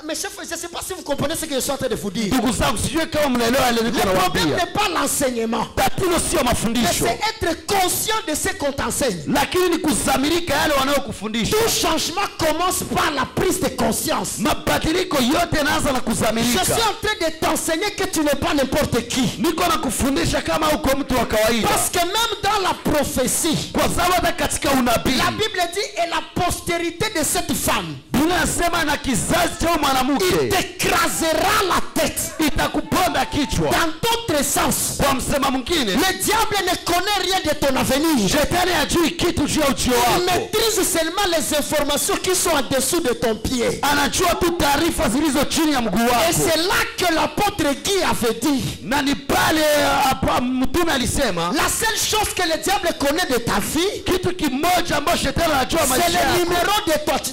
Mais chef, je ne sais pas si vous comprenez ce que je suis en train de vous dire. Ndugu zangu, sijui kama mnaelewa yale niko Le problème nawaambia. n'est pas l'enseignement, Tatizo sio mais mafundisho, c'est être conscient de ce qu'on t'enseigne. lakini ni kuzamirika yale wanayokufundisha. Tout changement commence par la prise de conscience. Mabadiliko yote yanaanza na Je kuzamirika. suis en train de t'enseigner que tu n'es pas n'importe qui. Niko na kufundisha kama uko mtu wa kawaida, Parce que même dans la prophétie, kwa sababu hata katika unabii la Bible dit, et la postérité de cette femme, Biblia inasema na kizazi cha il mwanamke t'écrasera la tête. itakuponda kichwa. Dans d'autres sens, Kwa msema mwingine, le diable ne connaît rien de ton avenir. shetani hajui kitu juu ya ujio Il wako, maîtrise seulement les informations qui sont en dessous de ton pied. anajua tu taarifa zilizo chini ya mguu Et wako. c'est là que l'apôtre Guy avait dit, Na ni pale hapa mtume alisema la seule chose que le diable connaît de ta vie, kitu kimoja ambacho shetani anajua c'est maisha le yako numéro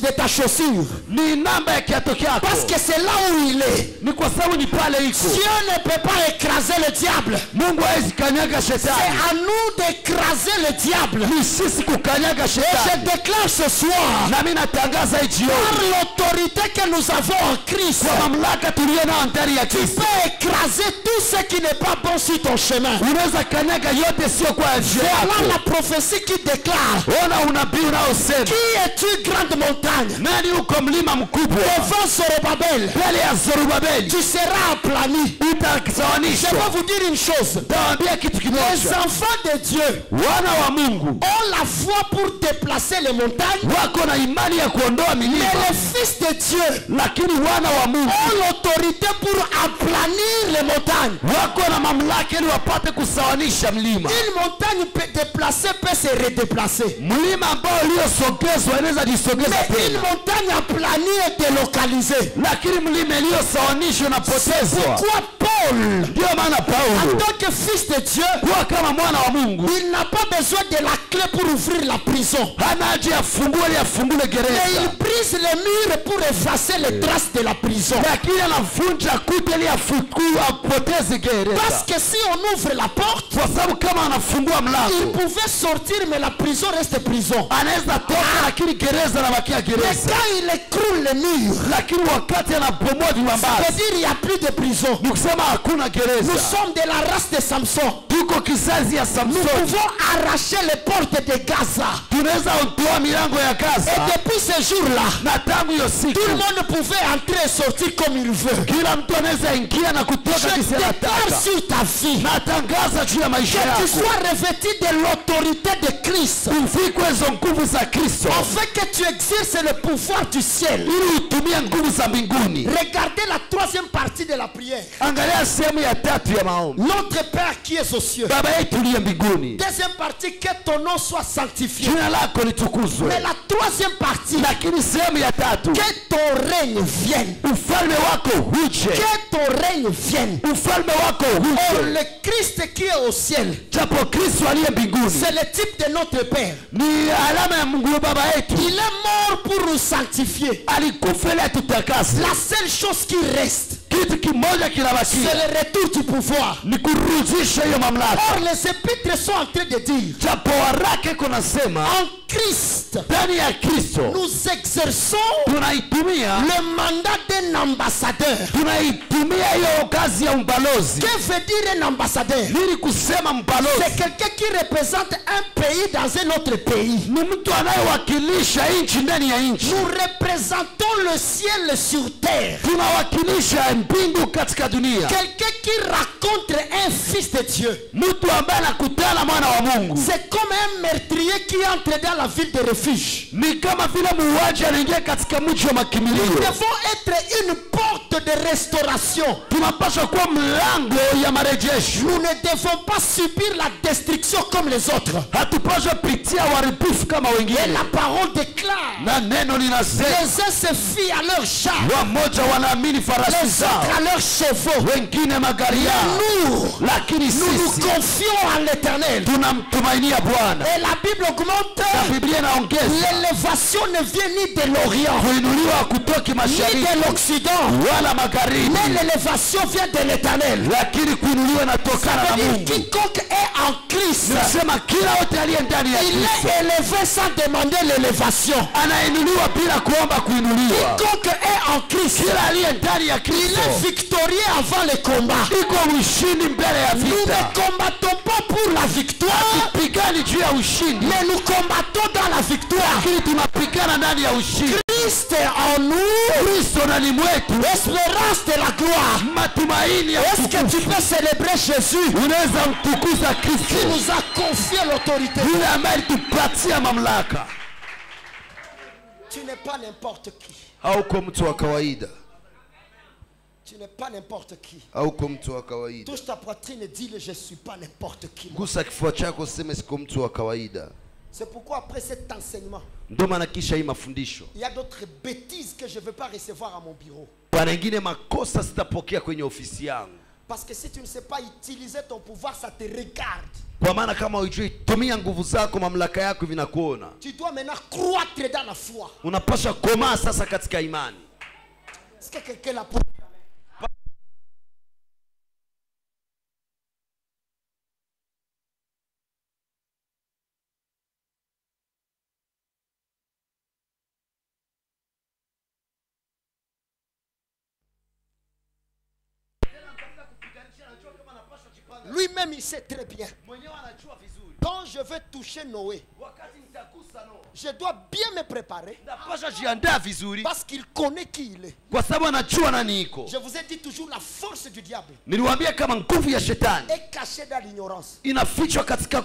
de ta chaussure. ni namba ya kiatu chako, Parce que c'est là où il est. ni kwa sababu ni pale iko. Dieu ne peut pas écraser le diable. Mungu hawezi kanyaga C'est shetani, à nous d'écraser le diable. ni sisi kukanyaga Et je shetani. déclare ce soir, Na mimi natangaza hii par jioni, l'autorité que nous avons en Christ, kwa mamlaka tuliyo nayo ndani ya tu Kristo, peux écraser tout ce qui n'est pas bon sur ton chemin. unaweza kanyaga yote sio kwa njia Voilà la yako. prophétie qui déclare, Ona unabii unaosema, qui es-tu grande montagne? nani uko mlima mkubwa Devant Zorobabel, mbele ya Zorobabeli tu seras aplani. Je utasawanishwa. vais vous dire une chose. Tawaambia kitu Les kimoja, enfants de Dieu wana wa Mungu ont la foi pour déplacer les montagnes, wako na imani ya kuondoa mais milima, les fils de Dieu lakini wana wa Mungu ont l'autorité pour aplanir les montagnes. wako na mamlaka ili wapate kusawanisha mlima. Une montagne déplacée peut se redéplacer. Mlima ambao uliosogezwa inaweza jisogeza Mais une tena, montagne aplanée est délocalisée. lakini mlima iliyosawanishwa unapotezwa. Pourquoi Paul, Ndio maana en Paulo tant que fils de Dieu, kuwa kama mwana wa Mungu il n'a pas besoin de la clé pour ouvrir la prison. hana haja ya funguo ili afungule Mais il gereza, brise les murs pour effacer les traces de la prison. lakini anavunja kuta ili apoteze gereza, Parce que si on ouvre la porte, kwa sababu kama anafungua il mlango pouvait sortir, mais la prison reste prison. anaweza toka, lakini gereza anabakia Mais gereza. quand il écroule les murs, Lakini wakati anapomoa ça veut viwambazi, dire il n'y a plus de prison. ni kusema hakuna Nous gereza. sommes de la race de Samson. Tuko kizazi ya Nous Samsoni, pouvons arracher les portes de Gaza. tunaweza ondoa milango ya Et Gaza. depuis ce jour-là, Na tangu hiyo siku tout le monde pouvait entrer et sortir comme il veut. kila mtu anaweza ingia na kutoka Je kisi déclare anataka. sur ta vie Natangaza juu ya maisha que tu yako sois revêtu de l'autorité de Christ, uvikwe hizo nguvu za Kristo afin que tu exerces le pouvoir du ciel. ili utumie nguvu za mbinguni. Regardez la troisième partie de la prière. Angalia tunaendea sehemu ya tatu ya maombi. Notre Père qui es aux cieux. Baba yetu uliye mbinguni. Deuxième partie, que ton nom soit sanctifié. Jina lako litukuzwe. Mais la troisième partie, Lakini sehemu ya tatu, que ton règne vienne. ufalme wako uje. Que ton règne vienne. Ufalme wako Or, uje. le Christ qui est au ciel, Japo Kristo aliye mbinguni c'est le type de notre Père. ni alama ya Mungu Baba yetu. Il est mort pour nous sanctifier. Alikufa ili atutakase. La seule chose qui reste, Kitu kimoja c'est kinabakia le retour du pouvoir. ni kurudisha hiyo mamlaka. Or, les épîtres sont en train de dire, Japo waraka iko nasema en Christ, ndani ya Kristo nous exerçons tunaitumia le mandat d'un ambassadeur. tunaitumia hiyo kazi ya mbalozi. Que veut dire un ambassadeur? Nini kusema mbalozi? C'est quelqu'un qui représente un pays dans un autre pays. Ni mtu anayewakilisha nchi ndani ya nchi. Nous représentons le ciel sur terre. Tunawakilisha mbingu katika dunia. Quelqu'un qui rencontre un fils de Dieu. Mtu ambaye anakutana mwana wa Mungu. C'est comme un meurtrier qui entre dans la ville de refuge. Ni kama vile muuaji anaingia katika mji wa makimbilio. Nous devons être une porte de restauration. Tunapaswa kuwa mlango ya marejesho. Nous ne devons pas subir la destruction comme les autres. Hatupaswa pitia uharibifu kama Et wengine. la parole déclare, Na neno linasema les uns se fient à leur char, wamoja wanaamini farasi les autres à zao, leurs chevaux. wengine magari yao, Nous, lakini nous nous sisi confions en l'Éternel. tunamtumainia Bwana. Et la Bible augmente, Na Biblia inaongeza l'élévation ne vient ni de l'Orient, kuinuliwa kutoki ni mashariki de l'Occident, wala magharibi, mais l'élévation vient de l'Éternel. lakini kuinuliwa inatokana na Ça veut dire Mungu. quiconque est en Christ, Nasema kila wote aliye ndani ya il Kristo est élevé sans demander l'élévation. anainuliwa bila kuomba kuinuliwa. Quiconque est en Christ, Kila aliye ndani ya il Kristo est victorieux avant le combat. iko ushindi mbele ya Nous vita. ne combattons pas pour la victoire, Pigani juu ya ushindi, mais nous combattons dans la victoire. lakini tunapigana ndani ya ushindi. Christ est en nous, Kristo ndani mwetu, l'espérance de la gloire. matumaini ya Est-ce que tu utukufu. peux célébrer Jésus Unaweza mtukuza qui Kristo nous a confié l'autorité? yule ambaye alitupatia mamlaka. Tu n'es pas n'importe qui. Hauko mtu wa kawaida, Tu n'es pas n'importe qui. hauko mtu wa kawaida. Touche ta poitrine et dis-le, je ne suis pas n'importe qui. Gusa kifua chako, sema siko mtu wa kawaida. C'est pourquoi après cet enseignement, Ndio maana kisha hii mafundisho, il y a d'autres bêtises que je ne veux pas recevoir à mon bureau. pana ingine makosa sitapokea kwenye ofisi yangu. Parce que si tu ne sais pas utiliser ton pouvoir, ça te regarde. Kwa maana kama hujui tumia nguvu zako, mamlaka yako vinakuona. Tu dois maintenant croître dans la foi. Unapaswa komaa sasa katika imani. Est-ce que quelqu'un l'a pour... Lui-même, il sait très bien. Quand je vais toucher Noé, je dois bien me préparer Napaswa jiandaa vizuri parce qu'il connaît qui il est. kwa sababu anajua nani iko. Je vous ai dit toujours la force du diable Niliwaambia kama nguvu ya shetani est cachée dans l'ignorance. inafichwa katika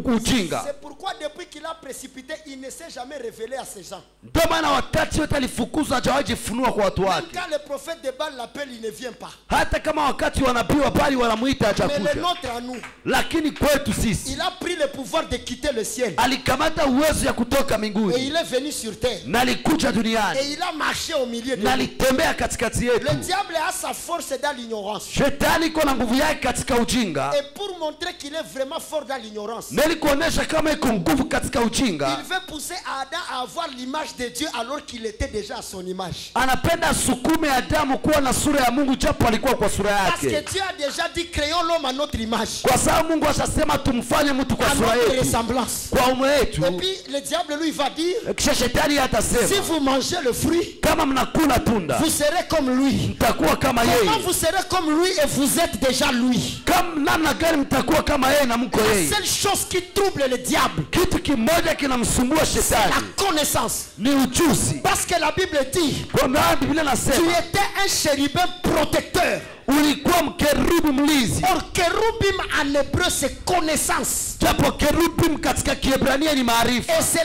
ujinga. C'est pourquoi depuis qu'il a précipité, il ne s'est jamais révélé à ces gens. Ndio maana wakati wote alifukuzwa hajawahi jifunua kwa watu Même wake. quand le prophète de Baal l'appelle, il ne vient pas. Hata kama wakati wanabii wa Bali wanamuita Mais le hajakuja. nôtre à nous, Lakini kwetu sisi il a pris le pouvoir de quitter le ciel. alikamata uwezo ya kutoka Et mbinguni il est venu sur terre. na alikuja Et duniani il a marché au milieu de na nous. alitembea katikati Le yetu. diable a sa force dans l'ignorance. Shetani iko na nguvu yake katika ujinga, Et pour montrer qu'il est vraiment fort dans l'ignorance, na ili kuonesha kama iko nguvu katika ujinga, il veut pousser Adam à avoir l'image de Dieu alors qu'il était déjà à son image. anapenda sukume Adamu kuwa na sura ya Mungu japo alikuwa kwa sura Parce que yake, Dieu a déjà dit, créons l'homme à notre image, kwa sababu Mungu ashasema tumfanye mtu kwa à sura notre yetu, ressemblance. kwa umo yetu. Et puis le diable lui va dire, Kisha shetani si atasema vous mangez le fruit, kama mnakula tunda vous serez comme lui. mtakuwa kama Comment yeye. vous serez comme lui et vous êtes déjà lui? Kama namna gani mtakuwa kama yeye na mko La yeye? seule chose qui trouble le diable, Kitu kimoja kinamsumbua c'est shetani la connaissance. ni ujuzi. Parce que la Bible dit, Kwa maana Biblia tu nasema étais un chérubin protecteur. ulikuwa mkerubi mlinzi. Or kérubim en hébreu c'est connaissance. Japo kerubim katika Kiebrania ni maarifa. Et c'est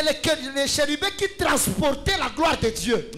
le chérubin qui transportait la gloire de Dieu.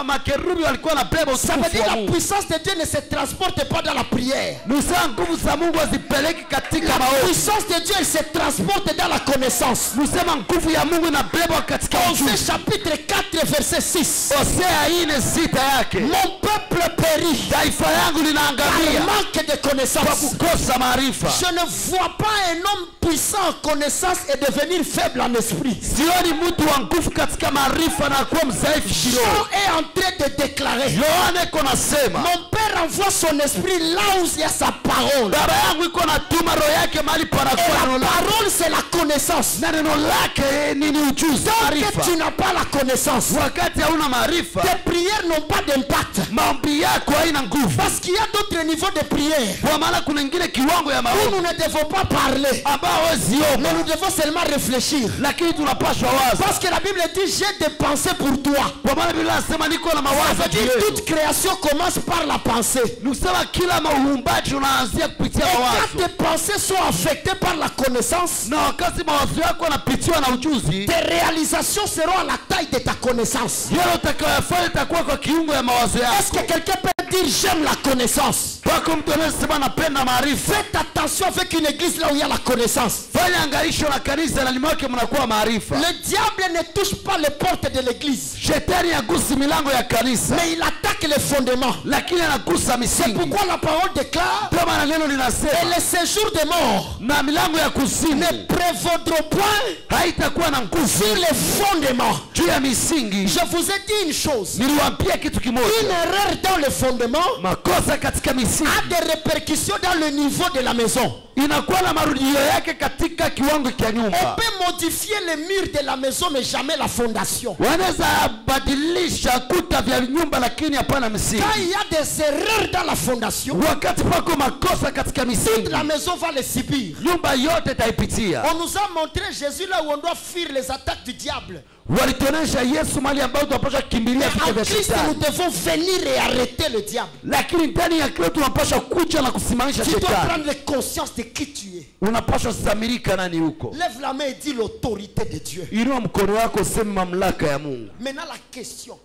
Makerubi walikuwa wanabeba Ça veut utukufu dire wa la Mungu. puissance de Dieu ne se transporte pas dans la prière. Nusa nguvu za Mungu hazipeleki katika La maombi. puissance de Dieu elle se transporte dans la connaissance. Nusema nguvu ya Mungu inabebwa katika Osée ujuzi. chapitre 4 verset 6. Hosea 4:6 yake. Mon peuple périt Taifa yangu par linaangamia manque de kwa connaissance. kukosa maarifa. Je ne vois pas un homme puissant en connaissance et devenir faible en esprit. Sioni mtu wa nguvu katika maarifa na kuwa mdhaifu Jean kiroho. est en train de déclarer. Yohane iko nasema, Mon père envoie son esprit là où il y a sa parole. baba yangu iko natuma roho yake mahali Et panakuwa neno la lake. parole c'est la connaissance. Na neno lake ni ujuzi, Tant maarifa. que tu n'as pas la connaissance, Wakati hauna maarifa, tes prières n'ont pas d'impact. maombi yako haina nguvu. Parce qu'il y a d'autres niveaux de prière Kwa maana kuna ingine kiwango ya où maombi nous ne devons pas parler, ambao hawezi omba, mais nous devons seulement réfléchir. lakini tunapaswa waza. Parce que la Bible dit j'ai des pensées pour toi. Kwa maana Biblia inasema niko na Ça mawazo veut juu dire yetu. toute création commence par la pensée. Nusema kila maumbaji unaanzia kupitia Et quand mawazo. tes pensées sont affectées par la connaissance, Na wakati mawazo yako yanapitiwa na ujuzi, tes réalisations seront à la taille de ta connaissance. yale utakayofanya itakuwa kwa kiungo ya mawazo Est-ce que yako. quelqu'un peut dire j'aime la connaissance? Pako mtu anasema napenda maarifa. Faites attention avec une église là où il y a la connaissance. Fanya angalisho na kanisa na ndani mwake mnakuwa maarifa. Le diable ne touche pas les portes de l'église, Shetani hagusi milango ya kanisa, mais il attaque les fondements. lakini anagusa misingi. Pourquoi la parole déclare Ndio maana neno et linasema les séjours des morts na milango ya kuzimu ne prévaudront point haitakuwa na nguvu sur les fondements. juu ya misingi. Je vous ai dit une chose, Niliwaambia kitu une kimoja, erreur dans les fondements makosa katika misingi a des répercussions dans le niveau de la maison. inakuwa na marudio yake katika kiwango cha On nyumba. peut modifier les murs de la maison mais jamais la fondation. Wanaweza badilisha kuta vya nyumba lakini hapana misingi. Quand il y a des erreurs dans la fondation, Wakati pako makosa katika misingi, la maison va les subir. nyumba yote itaipitia. On nous a montré Jésus là où on doit fuir les attaques du diable. Walituonesha Yesu mahali ambapo tunapaswa kukimbilia vita En vya Christ, nous shetani, devons venir et arrêter le diable. lakini ndani ya Kristo tunapaswa kuja na kusimamisha Tu dois shetani. prendre conscience de qui tu es. Unapaswa kusamirika nani huko. Lève la main et dis l'autorité de Dieu. Inua mkono wako useme mamlaka ya Mungu. Maintenant la question,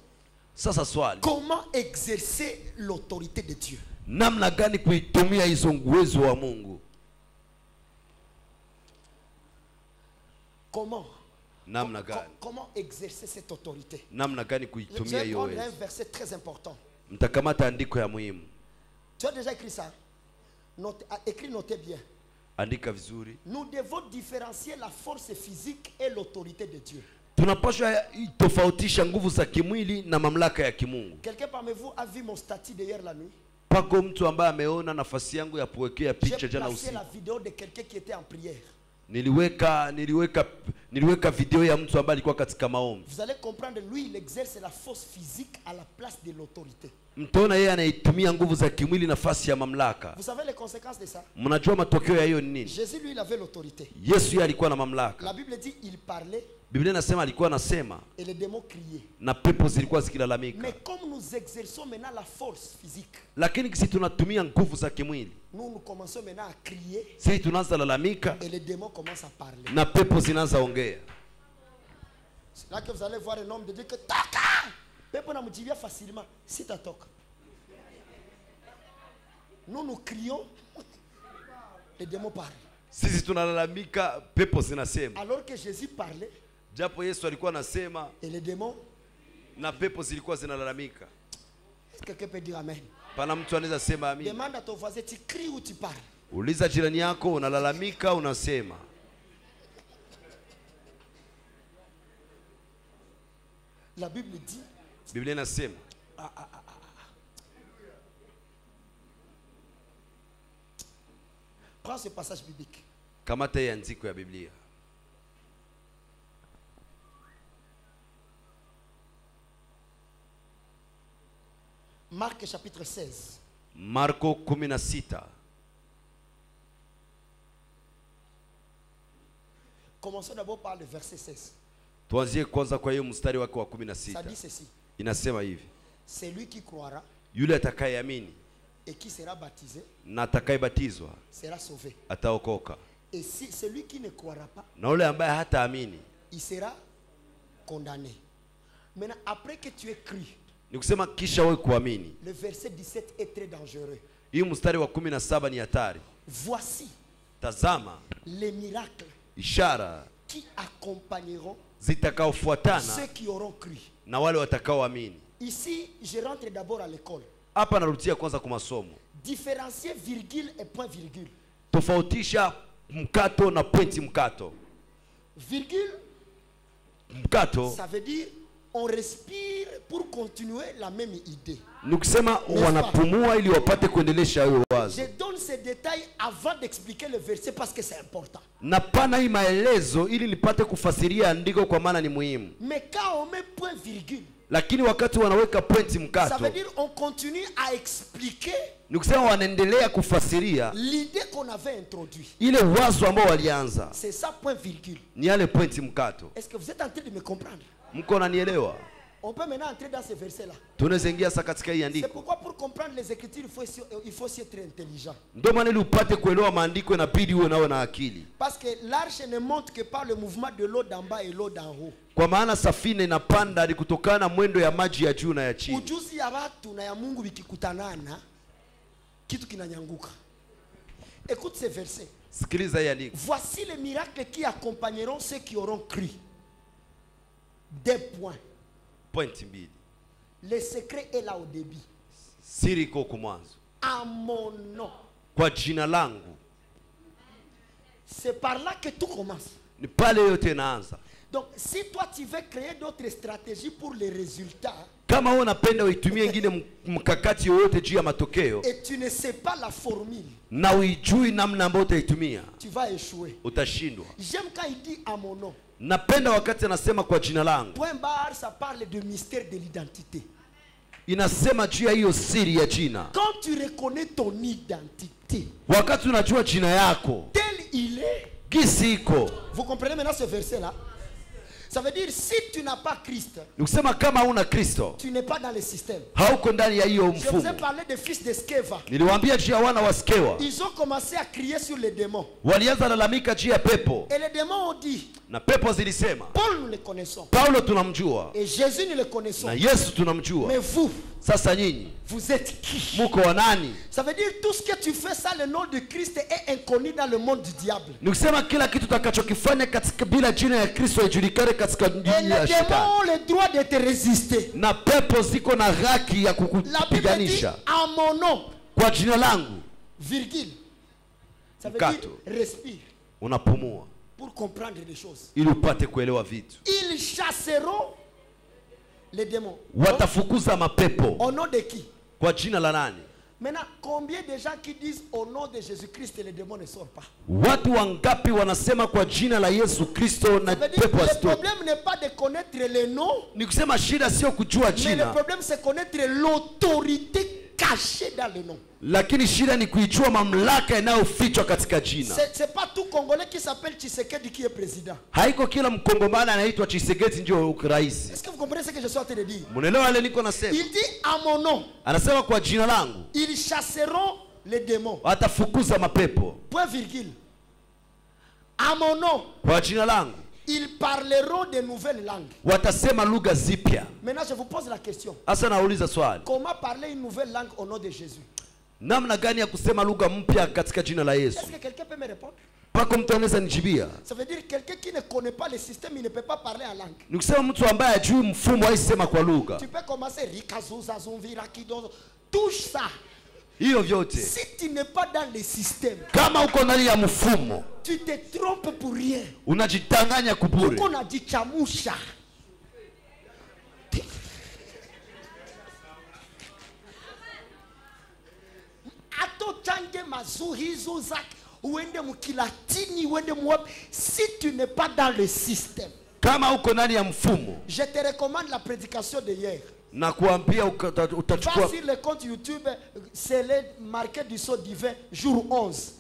Sasa swali, comment exercer l'autorité de Dieu? Namna gani kuitumia hizo uwezo wa Mungu? Comment? namna gani? Comment exercer cette autorité? Namna gani Je kuitumia vais hiyo prendre un uwezo? verset très important. Mtakamata andiko ya muhimu, Tu as déjà écrit ça? Écrit, notez bien. andika vizuri. Nous devons différencier la force physique et l'autorité de Dieu. Tunapaswa tofautisha nguvu za kimwili na mamlaka ya kimungu. Quelqu'un parmi vous a vu mon statut d'hier la nuit? Pako mtu ambaye ameona nafasi yangu ya kuwekea picha J'ai jana placé usiku. la vidéo de quelqu'un qui était en prière. Niliweka video ya mtu ambaye alikuwa katika maombi. Vous allez comprendre, lui, il exerce la force physique à la place de l'autorité. Mtaona yeye anaitumia nguvu za kimwili nafasi ya mamlaka. Vous savez les conséquences de ça? Mnajua matokeo ya hiyo ni nini? Jésus, lui, il avait l'autorité. Yesu yeye alikuwa na La mamlaka. Bible dit il parlait Biblia inasema alikuwa anasema et les démons criaient. na pepo zilikuwa zikilalamika. Mais comme nous exerçons maintenant la force physique, Lakini sisi tunatumia nguvu za kimwili, nous commençons maintenant à crier sisi tunaanza lalamika et les démons commencent à parler. na pepo zinaanza ongea. C'est là que vous allez voir un homme de dire que Taka! Pepo na mjibia facilement. Si ta toque. Nous crions, les démons parlent. Sisi tunalalamika, pepo zinasema. Alors que Jésus parlait Japo Yesu alikuwa anasema et les démons, na pepo zilikuwa zinalalamika. est-ce que quelqu'un peut dire amen? Pana mtu anaweza sema amini. Demande à ton voisin, tu cries ou tu parles? Uliza jirani yako, unalalamika unasema. La Bible dit, Biblia inasema prends ce passage biblique. kamata hii andiko ya Biblia. Marc chapitre 16. Marko 16. Commençons d'abord par le verset 16. Tuanzie kwanza kwa hiyo mstari wake wa Ça dit 16. ceci. Inasema hivi: C'est lui qui croira Yule atakayeamini et qui sera baptisé na atakayebatizwa sera sauvé. ataokoka. Et si celui qui ne croira pas, Na yule ambaye hataamini il sera condamné. Maintenant, après que tu aies cru, ni kusema kisha wewe kuamini. le verset 17 est très dangereux. Hii mstari wa 17 ni hatari. Voici Tazama les miracles ishara qui accompagneront zitakaofuatana ceux qui auront cru. na wale watakaoamini. Ici, je rentre d'abord à l'école. Hapa narudia kwanza kwa masomo. Différencier virgule et point virgule. Tofautisha mkato na pointi mkato. Virgule, Mkato ça veut dire on respire pour continuer la même idée. ni kusema wanapumua ili wapate kuendelesha hiyo wazo. Je donne ces détails avant d'expliquer le verset parce que c'est important. Na pana hii maelezo ili nipate kufasiria andiko kwa maana ni muhimu. Mais quand on met point virgule, Lakini wakati wanaweka pointi ça veut mkato dire on continue à expliquer ni kusema wanaendelea kufasiria l'idée qu'on avait introduite. ile wazo ambao walianza. C'est ça point virgule. Ni yale pointi mkato. Est-ce que vous êtes en train de me comprendre? Mko nanielewa? On peut maintenant entrer dans ce verset-là. Tunaweza ingia sasa katika hii C'est andiko. pourquoi pour comprendre les Écritures, il faut aussi être intelligent. Ndio maana ili upate kuelewa maandiko inabidi uwe nawe na akili. Parce que l'arche ne monte que par le mouvement de l'eau d'en bas et l'eau d'en haut. Kwa maana safina inapanda ni kutokana na mwendo ya maji ya juu na ya chini. Ujuzi ya watu na ya Mungu vikikutanana, kitu kinanyanguka. Écoute ces versets. Sikiliza hii andiko. Voici les miracles qui accompagneront ceux qui auront cru. Des points. Pointi mbili. Le secret est là au début. Siri iko kwa mwanzo. À mon nom. Kwa jina langu. C'est par là que tout commence. Ni pale yote inaanza. Donc si toi tu veux créer d'autres stratégies pour les résultats, Kama wewe unapenda uitumie ingine mkakati yoyote juu ya matokeo et tu ne sais pas la formule, na uijui namna ambayo utaitumia, tu vas échouer. utashindwa. J'aime quand il dit à mon nom. Napenda wakati anasema kwa jina langu. Point barre, ça parle de mystère de l'identité. Inasema juu ya hiyo siri ya jina. Quand tu reconnais ton identité, Wakati unajua jina yako tel il est, gisi iko. vous comprenez maintenant ce verset-là? Ça veut dire si tu n'as pas Christ, Ni kusema kama huna Kristo tu n'es pas dans le système. hauko ndani ya hiyo Je vous ai mfumo. parlé des fils de Skeva. Niliwaambia juu ya wana wa Skewa. Ils ont commencé à crier sur les démons. Walianza lalamika juu ya pepo Et les démons ont dit, na pepo zilisema, Paul nous le connaissons. Paulo tunamjua Et Jésus nous le connaissons. na Yesu tunamjua. Mais vous, Sasa nyinyi vous êtes qui? muko wa nani? Ça veut dire tout ce que tu fais, ça, le nom de Christ est inconnu dans le monde du diable. Ni kusema kila kitu utakachokifanya katika bila jina ya Kristo haijulikane katika Et dunia les ya démons shetani. ont le droit de te résister. Na pepo ziko na haki ya La Bible dit kukupiganisha à mon nom, kwa jina langu. virgule. Ça veut Mkato. dire respire Unapumua pour comprendre les choses. ili upate kuelewa vitu. Ils chasseront les démons. Watafukuza mapepo Au nom de qui? kwa jina la nani? Maintenant, combien de gens qui disent au nom de Jésus-Christ les démons ne sortent pas? Watu wangapi wanasema kwa jina la Yesu Kristo na Ça veut dire pepo le asitoke? problème n'est pas de connaître les noms, Ni kusema shida sio kujua mais le jina, problème c'est connaître l'autorité cachée dans le nom. lakini shida ni kuijua mamlaka inayofichwa katika jina. C'est pas tout Congolais qui s'appelle Tshisekedi qui est président. Haiko kila mkongomani anaitwa Tshisekedi ndio rais. Est-ce que vous comprenez ce que je suis en train de dire? Mnaelewa ile niko nasema? Il dit à mon nom, Anasema kwa jina langu ils chasseront les démons. atafukuza mapepo. Point virgule. À mon nom, Kwa jina langu ils parleront de nouvelles langues. watasema lugha zipya. Maintenant, je vous pose la question. Hasa nauliza swali, Comment parler une nouvelle langue au nom de Jésus? namna gani ya kusema lugha mpya katika jina la Yesu? Est-ce que quelqu'un peut me répondre? Pako mtu anaweza nijibia? Ça veut dire quelqu'un qui ne connaît pas le système, il ne peut pas parler en langue. Ni kusema mtu ambaye hajui mfumo haisema kwa lugha. Tu peux commencer Rikazuza Zumvira Kidozo. Touche ça. Hiyo vyote Si tu n'es pas dans le système, kama uko ndani ya mfumo tu te trompes pour rien. unajitanganya kubure. On a dit chamusha. Ato change mazuhizo zak uende mukilatini uende muwapi. Si tu n'es pas dans le système, Kama uko ndani ya mfumo je te recommande la prédication de hier. na kuambia Va utachukua sur le compte YouTube, c'est marqué du saut divin, jour 11.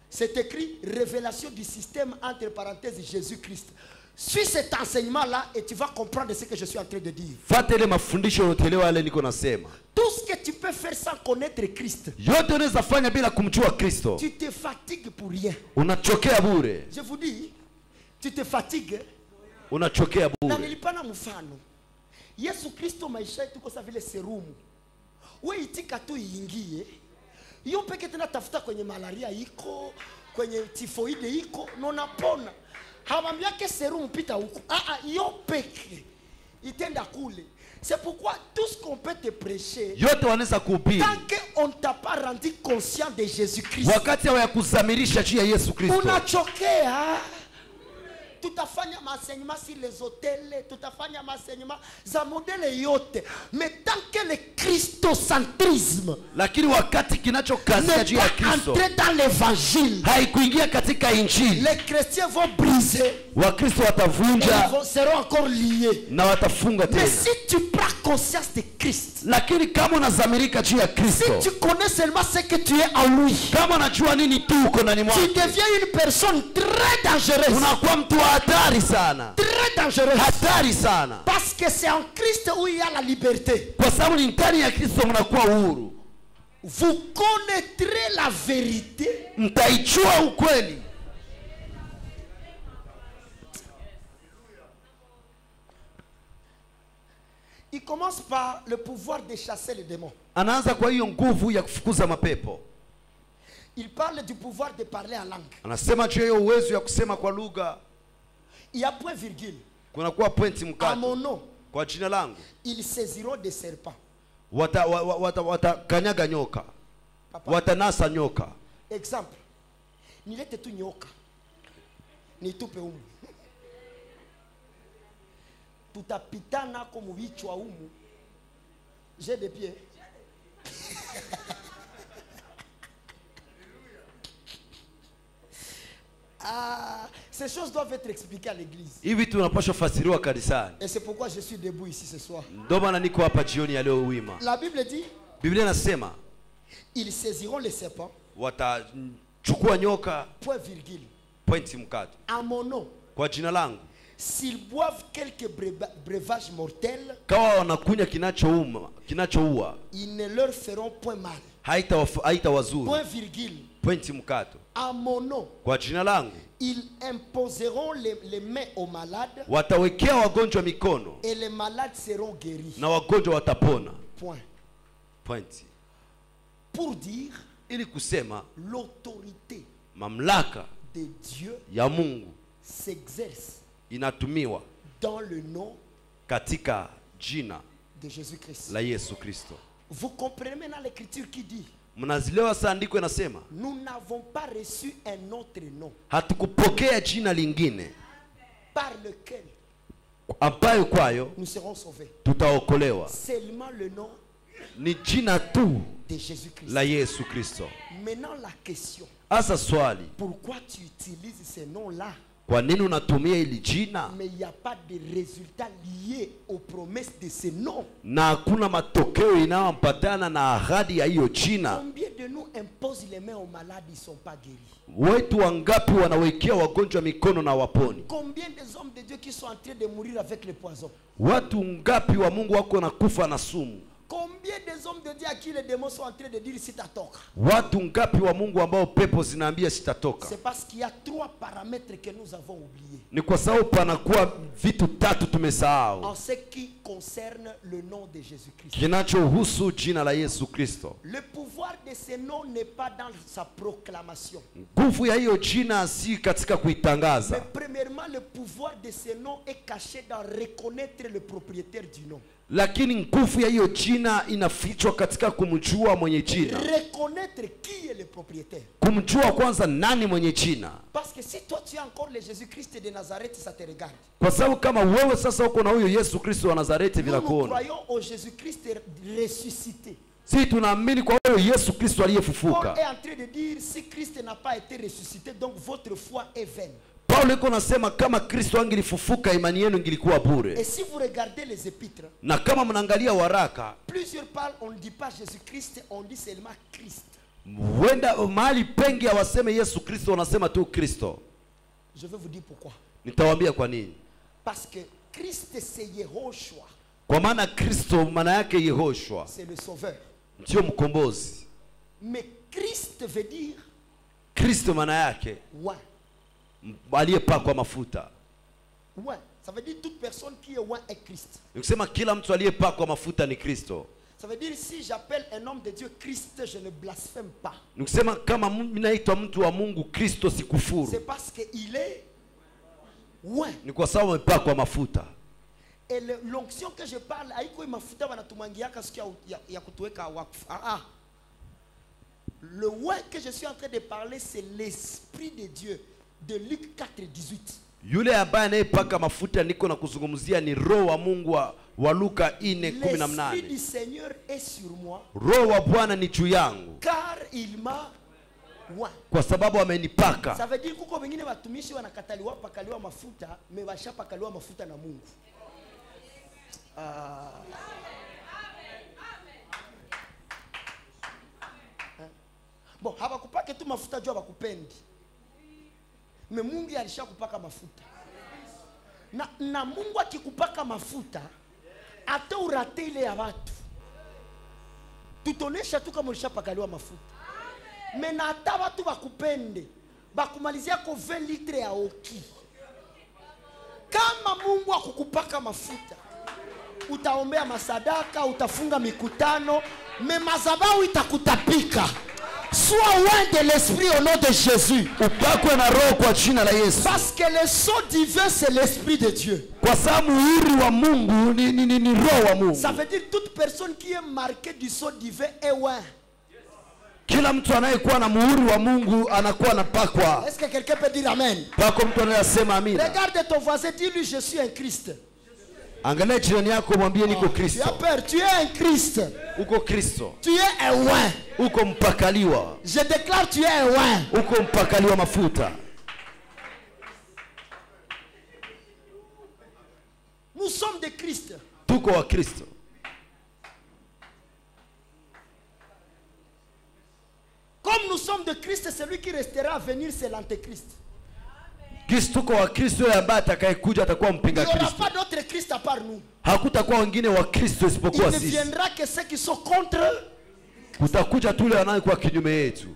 C'est écrit révélation du système entre parenthèses Jésus-Christ. Suis cet enseignement-là et tu vas comprendre ce que je suis en train de dire. Fuata ile mafundisho utelewa yale niko nasema. Tout ce que tu peux faire sans connaître Christ, Yote unaweza fanya bila kumjua Kristo. tu te fatigues pour rien. Unachokea bure. Je vous dis, tu te fatigues. Unachokea Na bure. nilipana mfano. Yesu Kristo maisha yetu kwa vile serumu. Wewe itika tu iingie. Hiyo peke tena tafuta kwenye malaria iko, kwenye tifoide iko, na unapona. Hawambiake serumu pita huko. Hiyo peke itenda kule. C'est pourquoi tout ce qu'on peut te prêcher, Yote wanaweza kuhubiri. tant qu'on ne t'a pas rendu conscient de Jésus-Christ, Wakati hawa ya kuzamirisha juu ya Yesu Kristo. unachokea. Tutafanya maenseignement sur les hôtels, tutafanya maenseignement za modele yote, mais tant que le christocentrisme Lakini wakati kinachokazia n'est juu ya pas Kristo entré dans l'évangile, haikuingia katika injili, les chrétiens vont briser, Wakristo et watavunja seront encore liés. na watafunga Mais tena. si tu prends conscience de Christ, Lakini kama unazamirika juu ya si Kristo, tu connais seulement ce que tu es en lui, kama unajua nini tu uko ndani tu mwake, deviens une personne très dangereuse. unakuwa mtu wa hatari sana, Très dangereuse. hatari sana, Parce que c'est en Christ où il y a la liberté. kwa sababu ni ndani ya Kristo mnakuwa huru. Vous connaîtrez la vérité. Mtaijua ukweli. Il commence par le pouvoir de chasser les démons. Anaanza kwa hiyo nguvu ya kufukuza mapepo. Il parle du pouvoir de parler en langue. Anasema juu ya hiyo uwezo ya kusema kwa lugha. Il y a point virgule. Kunakuwa pointi À mkato. mon nom, Kwa jina langu ils saisiront des serpents. watakanyaga nyoka, Papa. watanasa nyoka. Exemple. Nilete tu nyoka. Nitupe umu. Tutapitana comme vichwa umu. J'ai des pieds. Ces choses doivent être expliquées à l'église. Hivi tunapaswa fasiriwa kanisani. Et c'est pourquoi je suis debout ici ce soir. Ndio maana niko hapa jioni ya leo wima. La Bible dit, Biblia inasema ils saisiront les serpents, watachukua nyoka, point virgule, pointi mkato. à mon nom. Kwa jina langu. S'ils boivent quelques breuvages mortels, Kawa wanakunya kinachoua, ils ne leur feront point mal. haitawazuru. Point virgule, Pointi mkato. à mon nom. Kwa jina langu Ils imposeront les mains aux malades watawekea wagonjwa mikono et les malades seront guéris. na wagonjwa watapona. Point. Pointi. Pour dire Ili kusema l'autorité mamlaka de Dieu ya Mungu s'exerce inatumiwa dans le nom katika jina de Jésus-Christ. la Yesu Kristo. Vous comprenez maintenant l'écriture qui dit, Mnazilewa saandiko inasema nous n'avons pas reçu un autre nom hatukupokea jina lingine par lequel ambayo kwayo nous serons sauvés. tutaokolewa. Seulement le nom Ni jina tu de Jésus-Christ. la Yesu Kristo. Maintenant la question, Asa swali, pourquoi tu utilises ces noms-là, kwa nini unatumia hili jina mais il n'y a pas de résultats liés aux promesses de ces noms? na hakuna matokeo inayoambatana na ahadi ya hiyo jina? Combien de nous imposent les mains aux malades, ils ne sont pas guéris? Wetu wangapi wanawekea wagonjwa mikono na waponi? Combien des hommes de Dieu qui sont en train de mourir avec le poison? Watu ngapi wa Mungu wako na kufa na sumu? Combien des hommes de Dieu à qui les démons sont en train de dire si t'atoka? Watu ngapi wa Mungu ambao pepo zinaambia sitatoka? C'est parce qu'il y a trois paramètres que nous avons oubliés Ni kwa sababu panakuwa vitu tatu en tumesahau ce qui concerne le nom de Jésus-Christ. kinachohusu jina la Yesu Kristo. Le pouvoir de ce nom n'est pas dans sa proclamation. Nguvu ya hiyo jina si katika Mais kuitangaza, premièrement, le pouvoir de ce nom est caché dans reconnaître le propriétaire du nom. lakini nguvu ya hiyo jina inafichwa katika kumjua mwenye jina. Reconnaître qui est le propriétaire. Kumjua kwanza nani mwenye jina, Parce que si toi tu as encore le Jésus-Christ de Nazareth, ça te regarde. kwa sababu kama wewe sasa uko na huyo Yesu Kristo wa Nazareti Nous, nous vinakuona. croyons au Jésus-Christ ressuscité. Si tunaamini kwa huyo Yesu Kristo Paul aliyefufuka. est en train de dire, si Christ n'a pas été ressuscité, donc votre foi est vaine. Paulo yuko nasema kama Kristo angelifufuka imani yenu ingilikuwa Et bure. si vous regardez les épîtres, Na kama mnaangalia waraka, plusieurs parlent, on ne dit pas Jésus-Christ, on dit seulement Christ. huenda mahali pengi hawaseme Yesu Kristo, wanasema tu Kristo. Je vais vous dire pourquoi. Nitawaambia kwa nini. Parce que Christ c'est Yehoshua. Kwa maana Kristo maana yake Yehoshua, C'est le sauveur. ndio mkombozi. Mais Christ veut dire Kristo maana yake ouais. aliyepakwa mafuta. Ouais. Ça veut dire toute personne qui est ouais est Christ. Nikusema kila mtu aliyepakwa mafuta ni Kristo. Ça veut dire si j'appelle un homme de Dieu Christ, je ne blasphème pas. Nikusema kama mimi naitwa mtu wa Mungu Kristo sikufuru. C'est parce qu'il est ouais. Ni kwa sababu amepakwa mafuta. Et l'onction que je parle, haiko mafuta wanatumangiaka siku ya kutuweka wakfu. Le ouais que je suis en train de parler, c'est l'esprit de Dieu de Luc 4:18. Yule ambaye anayepaka mafuta niko na kuzungumzia ni roho wa Mungu wa Luka 4:18. L'esprit du Seigneur est sur moi. Roho wa Bwana ni juu yangu. Car il m'a ouais. Kwa sababu amenipaka. Ça veut dire kuko wengine watumishi wanakataliwa pakaliwa mafuta, mais washapakaliwa mafuta na Mungu. Bon, hawakupake tu mafuta juu hawakupendi. Mais Mungu alishakupaka mafuta. Na Mungu akikupaka mafuta, hata urate ile ya watu. Tutonesha tu kama ulishapakaliwa mafuta. Mais na hata watu bakupende, bakumalizia ko 20 litre ya oki. Kama Mungu akukupaka mafuta, utaombea masadaka, utafunga mikutano, mais madhabahu itakutapika. Sois loin de l'esprit au nom de Jésus. Upakwe na roho kwa jina la Yesu. Parce que le sceau divin c'est l'esprit de Dieu. Kwa sababu muhuri wa Mungu ni roho wa Mungu. Ça veut dire toute personne qui est marquée du sceau divin est loin. Kila mtu anayekuwa na muhuri wa Mungu anakuwa anapakwa. Est-ce que quelqu'un peut dire amen? Pako mtu anayesema amina. Regarde ton voisin, dis-lui je suis un Christ. Angalia jirani yako mwambie niko Tu as Kristo. peur, tu es un Christ. Uko Kristo. Tu es un loin. Uko mpakaliwa. Je déclare tu es un loin. Uko mpakaliwa mafuta. Nous sommes de Christ. Tuko wa Kristo. Comme nous sommes de Christ, celui qui restera à venir c'est l'antéchrist. Kristo tuko wa Kristo ambaye atakayekuja atakuwa Il n'y mpinga aura Kristo. pas d'autre Christ à part nous. Hakutakuwa wengine wa Kristo Il isipokuwa ne sisi. viendra que ceux qui sont contre. Kutakuja tule wanaokuwa kinyume yetu.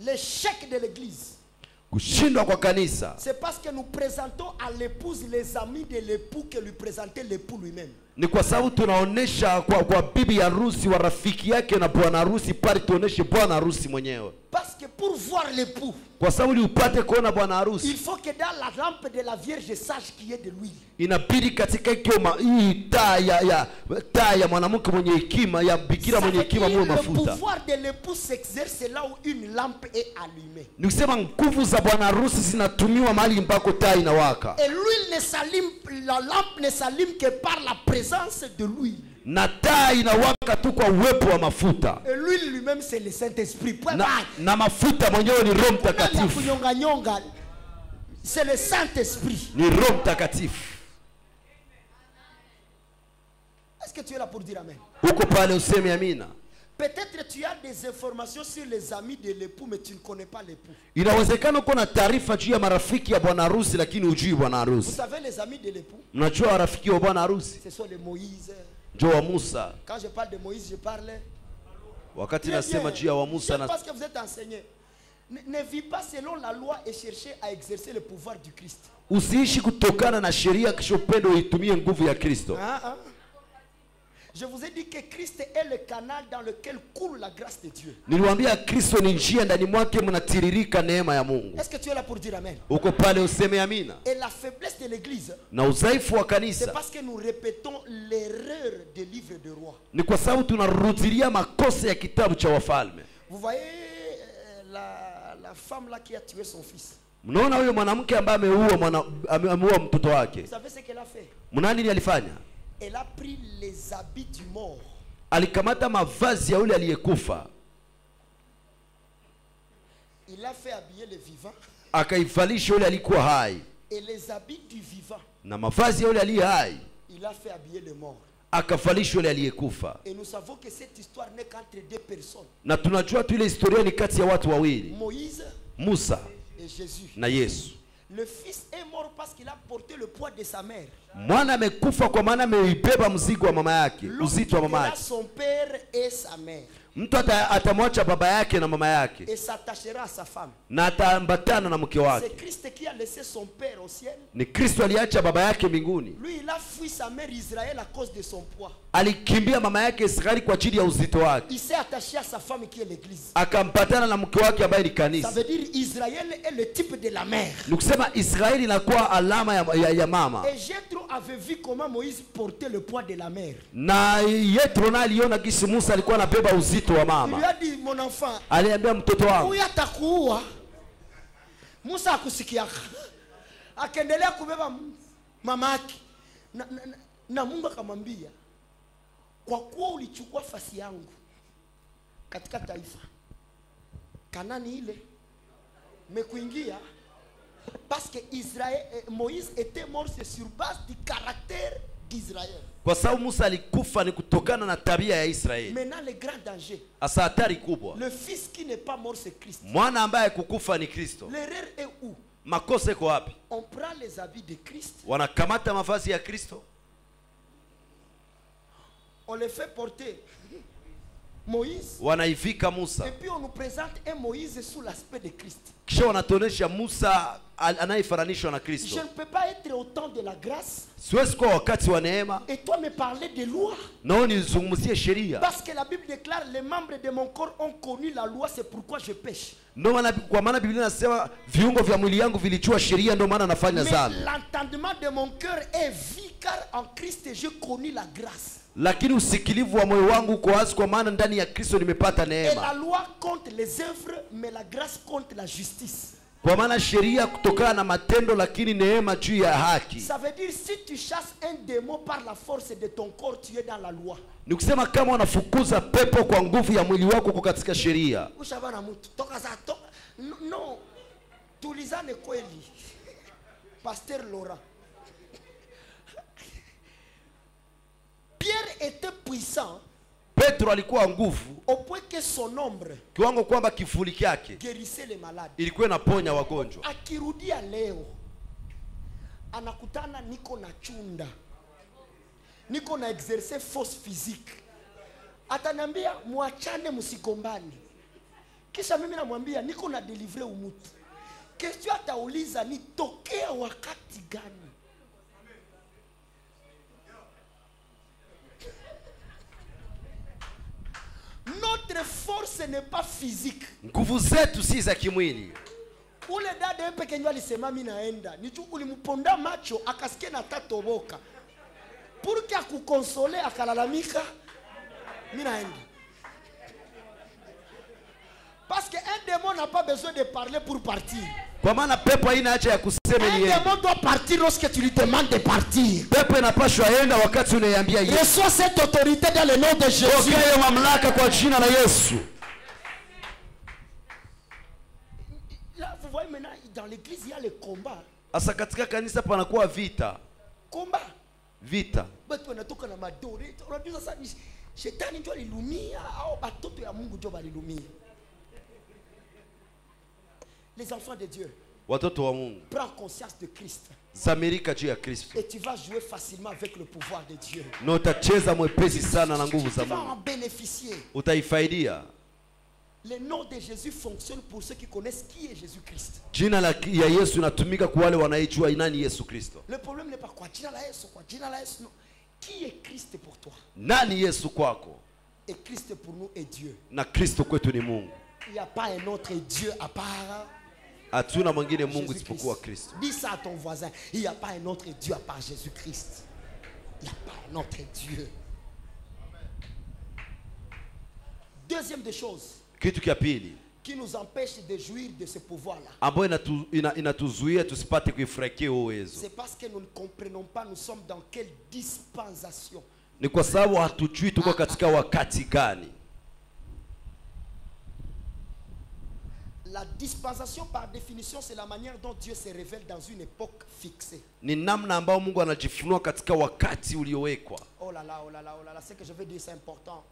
L'échec de l'église, Kushindwa kwa kanisa c'est parce que nous présentons à l'épouse les amis de l'époux que lui présentait l'époux lui-même. ni kwa sababu tunaonesha kwa bibi harusi wa rafiki yake na bwana harusi pale tuoneshe bwana harusi mwenyewe. Parce que pour voir l'époux, Kwa sababu ili upate kuona bwana il harusi faut que dans la lampe de la Vierge sache qu'il y ait de l'huile. inabidi katika hii taa ya mwanamke mwenye hekima ya bikira mwenye hekima muwe Le mafuta. pouvoir de l'époux s'exerce là où une lampe est allumée. Ni kusema nguvu za bwana harusi zinatumiwa mahali ambako taa inawaka. Et l'huile ne s'allume, la lampe ne s'allume que par la présence de l'huile. Na taa inawaka tu kwa uwepo wa mafuta. Et l'huile lui-même c'est le Saint-Esprit. Na mafuta mwenyewe ni Roho Mtakatifu. C'est le Saint-Esprit. Ni Roho Mtakatifu. Est-ce que tu es là pour dire amen? Uko pale useme amina. Peut-être tu as des informations sur les amis de l'époux mais tu ne connais pas l'époux. Inawezekana uko na taarifa juu ya marafiki ya bwana harusi lakini hujui bwana Vous harusi. savez les amis de l'époux? Mnajua marafiki wa bwana harusi? Ce sont les Moïse. Njoo wa Musa. Quand je parle de Moïse, je parle. Wakati Très nasema bien. juu ya wa Je Musa sais na pas ce que vous êtes enseigné. Ne vis pas selon la loi et cherchez à exercer le pouvoir du Christ. usiishi kutokana na sheria kisha upendo uitumie nguvu ya Kristo. Je vous ai dit que Christ est le canal dans lequel coule la grâce de Dieu. Niliwaambia Kristo ni njia ndani mwake mnatiririka neema ya Mungu. Est-ce que tu es là pour dire amen? Uko pale useme amina. Et la faiblesse de l'église, Na udhaifu wa c'est kanisa parce que nous répétons l'erreur des livres de rois. ni kwa sababu tunarudilia makosa ya kitabu cha wafalme. Vous voyez la femme là qui a tué son fils. Mnaona huyo mwanamke ambaye ameua mtoto wake. Vous savez ce qu'elle a fait? Mnani nini alifanya? Elle a pris les habits du mort. Alikamata mavazi ya yule aliyekufa. Il a fait habiller le vivant. Akaivalisha yule alikuwa hai. Et les habits du vivant, Na mavazi ya yule aliye hai il a fait habiller le mort. akavalisha yule aliyekufa. Et nous savons que cette histoire n'est qu'entre deux personnes. Na tunajua tu ile historia ni kati ya watu wawili. Moïse Musa et et Jésus. na Yesu. Le fils est mort parce qu'il a porté le poids de sa mère. Mwana amekufa kwa maana ameibeba mzigo wa mama yake, L'homme uzito wa mama quittera yake. son père et sa mère Mtu atamwacha baba yake na mama yake et s'attachera à sa femme. na ataambatana na mke wake. C'est Christ qui a laissé son père au ciel. Ni Kristo aliacha baba yake mbinguni. Lui, il a fui sa mère Israël à cause de son poids. Alikimbia mama yake Israeli kwa ajili ya uzito wake. Il s'est attaché à sa femme qui est l'église. Akampatana na mke wake ambaye ni Ça kanisa. veut dire Israël est le type de la mère. Ni kusema Israeli inakuwa alama ya mama. Et Jéthro avait vu comment Moïse portait le poids de la mère. Na Yethro na aliona kisi Musa alikuwa anabeba uzito wa Il lui mama. a dit, mon enfant, Aliambia mtoto wangu, huyu atakuua. Musa akusikia. Akaendelea kubeba mama yake. Na Mungu akamwambia, kwa kuwa ulichukua fasi yangu katika taifa Kanani ile mekuingia, parce que Moïse était mort sur base du caractère d'Israël. Kwa sababu Musa alikufa ni kutokana na tabia ya Israeli. Maintenant le grand danger, Asa hatari kubwa. le fils qui n'est pas mort c'est Christ. Mwana ambaye kukufa ni Kristo. L'erreur est où? Makosa iko wapi? On prend les habits de Christ, Wanakamata mavazi ya Kristo, on les fait porter Moïse, wanaivika Musa, et puis on nous présente un Moïse sous l'aspect de Christ. kisha wanatuonesha Musa anayefananishwa na Je Kristo. ne peux pas être au temps de la grâce Siwezi kuwa wakati wa neema et toi me parler de loi. nao nizungumzie sheria. Parce que la Bible déclare, les membres de mon corps ont connu la loi, c'est pourquoi je pêche. ndio maana kwa maana Biblia inasema viungo vya mwili yangu vilijua sheria, ndio maana nafanya Mais dhambi. l'entendement de mon cœur est vie, car en Christ j'ai connu la grâce. Lakini usikilivu wa moyo wangu uko wazi, kwa maana ndani ya Kristo nimepata Et la neema. loi compte les œuvres, mais la grâce compte la justice. Kwa maana sheria kutokana na matendo, lakini neema juu ya haki. Ça veut dire, si tu chasses un démon par la force de ton corps, tu es dans la loi. Ni kusema kama unafukuza pepo kwa nguvu ya mwili wako uko katika sheria. Ushabana mtu toka za to no tulizane kweli. Pasteur Laurent, Pierre était puissant Petro alikuwa nguvu au point que son ombre kiwango kwamba kivuli kyake guérissait les malades. ilikuwa inaponya wagonjwa. Akirudia leo anakutana niko na chunda, niko na exercer force physique, ataniambia muachane msigombane. Kisha mimi namwambia niko na délivrer umutu. Kesho atauliza nitokea wakati gani? Notre force n'est pas physique. Nguvu zetu si za kimwili. Ule dada yeye peke yake alisema mimi naenda. Nichu ulimponda macho akasikia na tatoboka. Pour que akukonsole akalalamika mimi naenda. Parce que un démon n'a pas besoin de parler pour partir. Kwa maana pepo haina haja ya kusema Un ni yeye. démon doit partir lorsque tu lui demandes de partir. Pepo inapaswa enda wakati unaiambia yeye. Reçois cette autorité dans le nom de Jésus. Pokea mamlaka kwa jina la Yesu. Là, vous voyez maintenant, dans l'église, il y a le combat. Asa katika kanisa panakuwa vita. Combat. Vita. Watu wanatoka na madori. Unajua sasa ni shetani ndio alilumia au batoto ya Mungu ndio balilumia. Les enfants de Dieu, Watoto wa Mungu, prends conscience de Christ zamirika juu ya Kristo. et tu vas jouer facilement avec le pouvoir de Dieu. Na utacheza mwepesi sana na nguvu Tu za vas Mungu. en bénéficier. Utaifaidia. Le nom de Jésus fonctionne pour ceux qui connaissent qui est Jésus-Christ. Jina ya Yesu inatumika kwa wale wanaijua nani Yesu Kristo. Le problème n'est pas quoi. Jina la Yesu, quoi. Jina la Yesu, non. Qui est Christ pour toi? Nani Yesu kwako? Et Christ pour nous est Dieu. Na Kristo kwetu ni Mungu. Il n'y a pas un autre Dieu à part Hatuna mwingine Mungu Jésus-Christ. isipokuwa Kristo. Dis ça à ton voisin. Il n'y a pas un autre Dieu à part Jésus-Christ. Il n'y a pas un autre Dieu. Deuxième des choses Kitu kia pili qui nous empêche de jouir de ce pouvoir-là, ambayo inatuzuia tusipate kuifurahikia huo uwezo c'est parce que nous ne comprenons pas nous sommes dans quelle dispensation. ni kwa sababu hatujui tuko katika wakati gani. La dispensation par définition c'est la manière dont Dieu se révèle dans une époque fixée. Ni namna ambayo Mungu anajifunua katika wakati uliowekwa. Oh là là, oh là là, oh là là, ce que je veux dire c'est important.